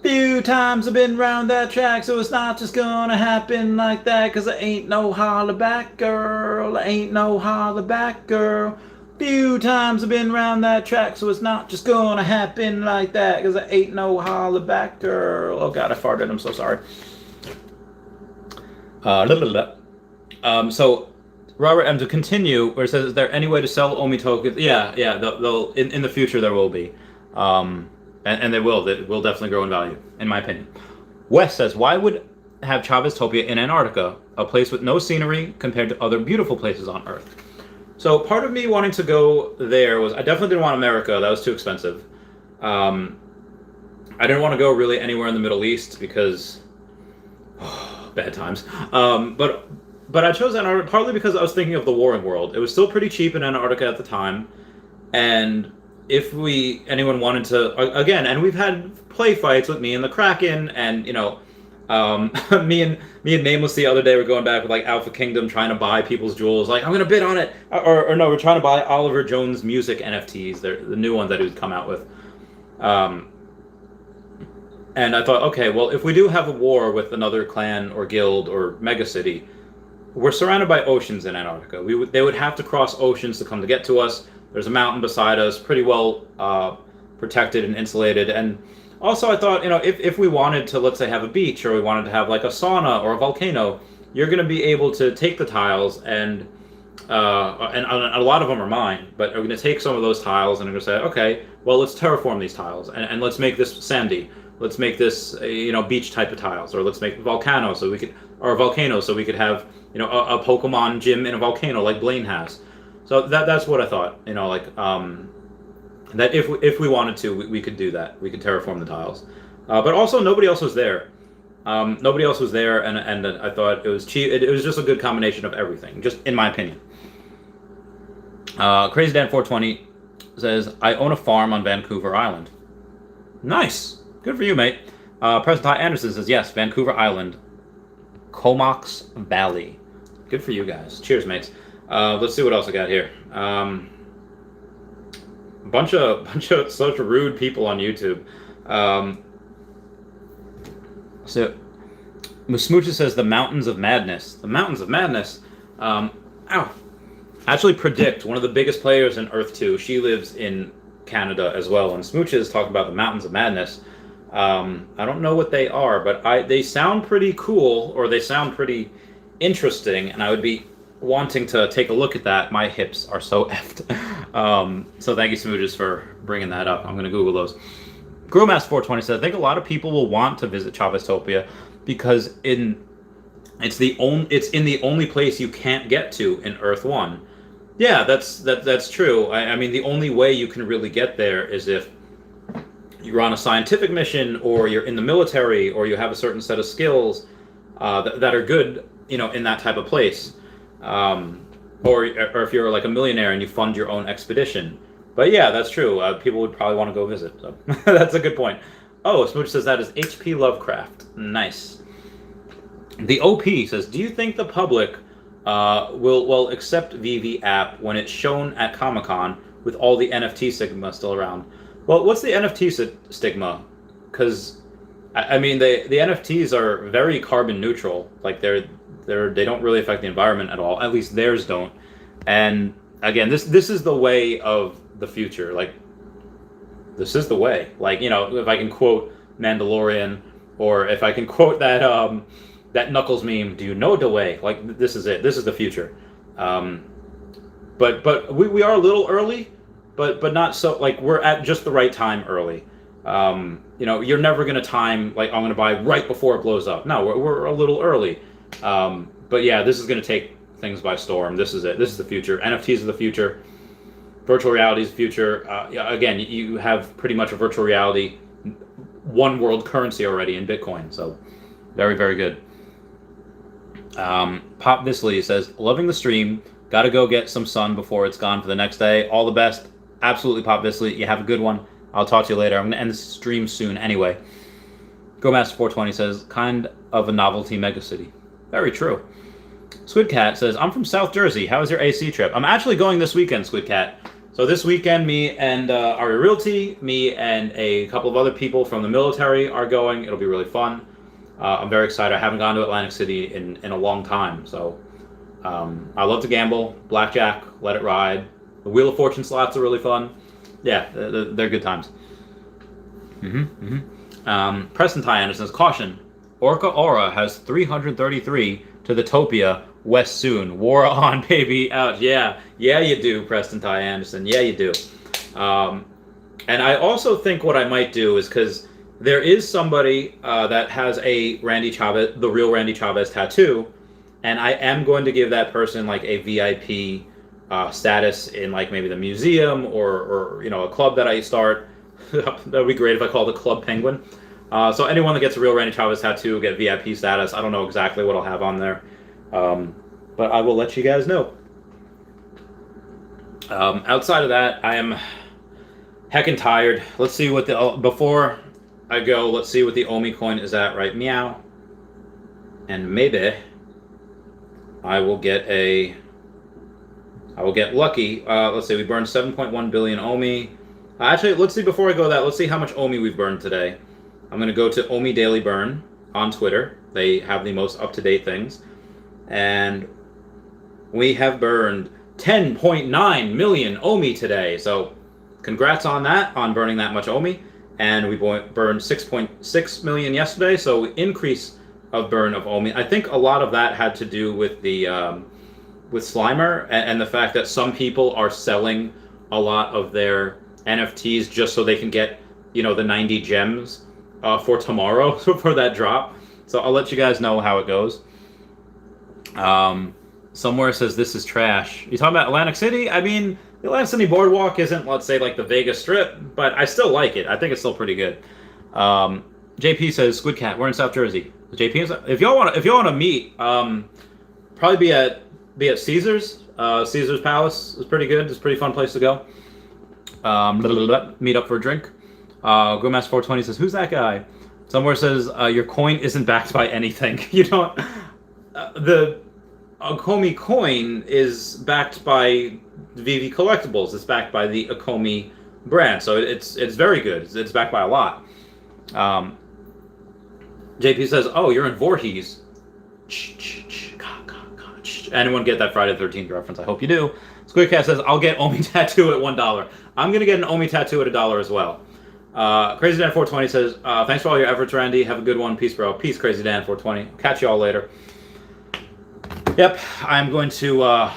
Few times I've been round that track, so it's not just gonna happen like that, cause I ain't no holler back girl, I ain't no holler back girl. Few times I've been round that track, so it's not just gonna happen like that, cause I ain't no holler back girl. Oh god, I farted, I'm so sorry. So Robert M, to continue, where it says, is there any way to sell Omi tokens? Yeah, they'll in the future there will be. And they will definitely grow in value, in my opinion. Wes says, why would have Chavez-topia in Antarctica, a place with no scenery compared to other beautiful places on Earth? So part of me wanting to go there was, I definitely didn't want America, that was too expensive. I didn't want to go really anywhere in the Middle East because, bad times. But I chose Antarctica partly because I was thinking of the warring world. It was still pretty cheap in Antarctica at the time, and if anyone wanted to, again, and we've had play fights with me and the Kraken, and me and Nameless the other day were going back with like Alpha Kingdom trying to buy people's jewels. Like, I'm gonna bid on it, or no, we're trying to buy Oliver Jones music NFTs. They're the new ones that he would come out with. And I thought, okay, well, if we do have a war with another clan or guild or megacity, we're surrounded by oceans in Antarctica. They would have to cross oceans to come to get to us. There's a mountain beside us, pretty well protected and insulated. And also I thought, if we wanted to, let's say, have a beach, or we wanted to have like a sauna or a volcano, you're going to be able to take the tiles and a lot of them are mine, but I'm going to take some of those tiles and I'm going to say, okay, well, let's terraform these tiles and let's make this sandy. Let's make this, beach type of tiles, or let's make volcano so we could have, a Pokemon gym in a volcano like Blaine has. So that's what I thought. You know, like that if we wanted to, we could do that. We could terraform the tiles. But also nobody else was there. Nobody else was there, and I thought it was cheap. It was just a good combination of everything, just in my opinion. Crazy Dan 420 says, I own a farm on Vancouver Island. Nice. Good for you, mate. President Ty Anderson says, yes, Vancouver Island, Comox Valley. Good for you guys. Cheers, mates. Let's see what else I got here. Bunch of such rude people on YouTube. So, Musmoocha says the Mountains of Madness. The Mountains of Madness. Ow. Actually predict one of the biggest players in Earth 2. She lives in Canada as well. And Smooches talk about the Mountains of Madness. I don't know what they are, but they sound pretty cool, or they sound pretty interesting, and I would be wanting to take a look at that. My hips are so effed. So thank you, Smooches, for bringing that up. I'm going to Google those. Growmaster420 says, I think a lot of people will want to visit Chaveztopia because it's in the only place you can't get to in Earth 1. Yeah, that's true. I mean, the only way you can really get there is if you're on a scientific mission, or you're in the military, or you have a certain set of skills that are good, you know, in that type of place. Or if you're like a millionaire and you fund your own expedition. But yeah, that's true. People would probably want to go visit. So that's a good point. Oh, Smooch says that is H.P. Lovecraft. Nice. The OP says, do you think the public will accept Veve app when it's shown at Comic-Con with all the NFT stigma still around? Well, what's the NFT stigma? Because I mean, the NFTs are very carbon neutral. Like they don't really affect the environment at all. At least theirs don't. And again, this is the way of the future. Like, this is the way. Like, you know, if I can quote Mandalorian, or if I can quote that Knuckles meme, do you know the way? Like, this is it. This is the future. But we are a little early, but not so, like, we're at just the right time early. You know, you're never going to time, like, I'm going to buy right before it blows up. No, we're a little early. But yeah, this is going to take things by storm. This is it. This is the future. NFTs are the future. Virtual reality is the future. Again, you have pretty much a virtual reality one world currency already in Bitcoin. So very, very good. Pop Visley says, loving the stream. Got to go get some sun before it's gone for the next day. All the best. Absolutely, Pop Visley. You have a good one. I'll talk to you later. I'm going to end the stream soon anyway. GoMaster420 says, kind of a novelty megacity. Very true. Squidcat says, I'm from South Jersey. How was your AC trip? I'm actually going this weekend, Squidcat. So this weekend, me and Ari Realty, me and a couple of other people from the military are going. It'll be really fun. I'm very excited. I haven't gone to Atlantic City in a long time. So I love to gamble. Blackjack, let it ride. The Wheel of Fortune slots are really fun. Yeah, they're good times. Preston Ty Anderson says, caution. Orca Aura has 333 to the Topia West soon. War on, baby. Out. Yeah, you do, Preston Ty Anderson. Yeah, you do. And I also think what I might do is, because there is somebody that has a Randy Chavez, the real Randy Chavez tattoo, and I am going to give that person like a VIP status in like maybe the museum or you know, a club that I start. That would be great if I called it Club Penguin. So anyone that gets a real Randy Chavez tattoo will get VIP status. I don't know exactly what I'll have on there, but I will let you guys know. Outside of that, I am heckin' tired. Let's see what before I go, let's see what the Omi coin is at right meow. And maybe I will get lucky. Let's see, we burned 7.1 billion Omi. Actually, let's see, before I go that, let's see how much Omi we've burned today. I'm going to go to Omi Daily Burn on Twitter. They have the most up-to-date things. And we have burned 10.9 million Omi today. So congrats on that, on burning that much Omi. And we burned 6.6 million yesterday, so increase of burn of Omi. I think a lot of that had to do with the with Slimer and the fact that some people are selling a lot of their NFTs just so they can get, you know, the 90 gems for tomorrow for that drop. So I'll let you guys know how it goes. Somewhere says this is trash. You talking about Atlantic City? I mean, the Atlantic City Boardwalk isn't, let's say, like the Vegas Strip, but I still like it. I think it's still pretty good. JP says Squid Cat. We're in South Jersey. JP, if y'all want to meet, probably be at Caesar's. Caesar's Palace is pretty good. It's a pretty fun place to go. Meet up for a drink. Grillmaster420 says, "Who's that guy?" Somewhere says, "Your coin isn't backed by anything." You don't. The Akomi coin is backed by Veve Collectibles. It's backed by the Akomi brand, so it's very good. It's backed by a lot. JP says, "Oh, you're in Voorhees." Anyone get that Friday the 13th reference? I hope you do. Squidcat says, "I'll get Omi tattoo at $1." I'm gonna get an Omi tattoo at $1 as well. Crazy Dan 420 says, "Thanks for all your efforts, Randy. Have a good one. Peace, bro. Peace, Crazy Dan 420. Catch you all later." Yep, I'm going to.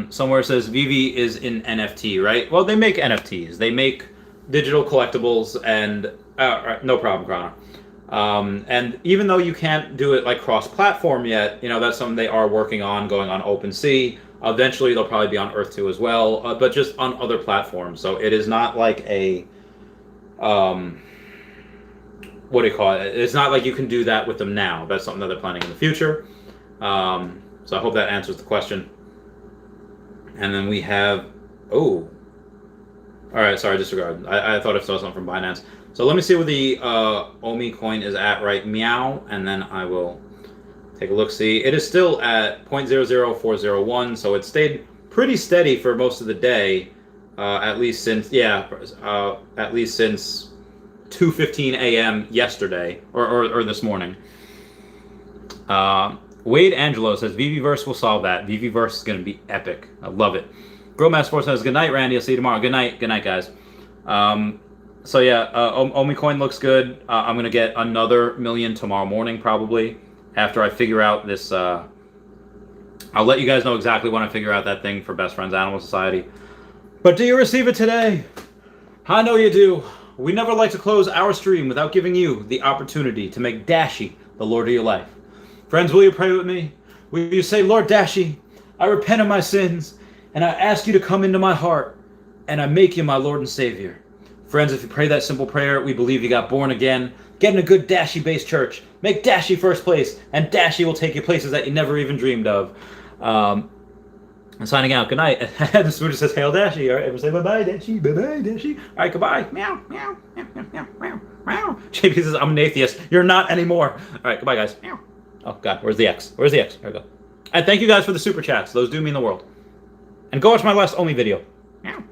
Somewhere says Veve is in NFT, right? Well, they make NFTs. They make digital collectibles, and no problem, Connor. And even though you can't do it like cross-platform yet, you know, that's something they are working on, going on OpenSea. Eventually, they'll probably be on Earth 2 as well, but just on other platforms. So it is not like a, what do you call it? It's not like you can do that with them now. That's something that they're planning in the future. So I hope that answers the question. And then we have, all right, sorry, disregard. I thought I saw something from Binance. So let me see where the Omi coin is at right meow, and then I will take a look. See, it is still at 0.00401, so it stayed pretty steady for most of the day, at least since 2:15 a.m. yesterday or this morning. Wade Angelo says Veveverse will solve that. Veveverse is going to be epic. I love it. Grillmaster4 says, "Good night, Randy. I'll see you tomorrow." Good night, guys. So yeah, Omi coin looks good. I'm gonna get another million tomorrow morning, probably after I figure out this. I'll let you guys know exactly when I figure out that thing for Best Friends Animal Society. But do you receive it today? I know you do. We never like to close our stream without giving you the opportunity to make Dashi the Lord of your life. Friends, will you pray with me? Will you say, "Lord Dashi, I repent of my sins, and I ask you to come into my heart, and I make you my Lord and Savior." Friends, if you pray that simple prayer, we believe you got born again. Get in a good Dashi-based church. Make Dashi first place, and Dashi will take you places that you never even dreamed of. I'm signing out. Good night. The Smoocher says, "Hail Dashi." All right, everyone say bye-bye, Dashi. Bye-bye, Dashi. All right, goodbye. Meow, meow, meow, meow, meow, meow, meow. JP says, "I'm an atheist." You're not anymore. All right, goodbye, guys. Meow. Oh, God, where's the X? Where's the X? There we go. And thank you guys for the super chats. Those do mean the world. And go watch my last Omi video. Meow.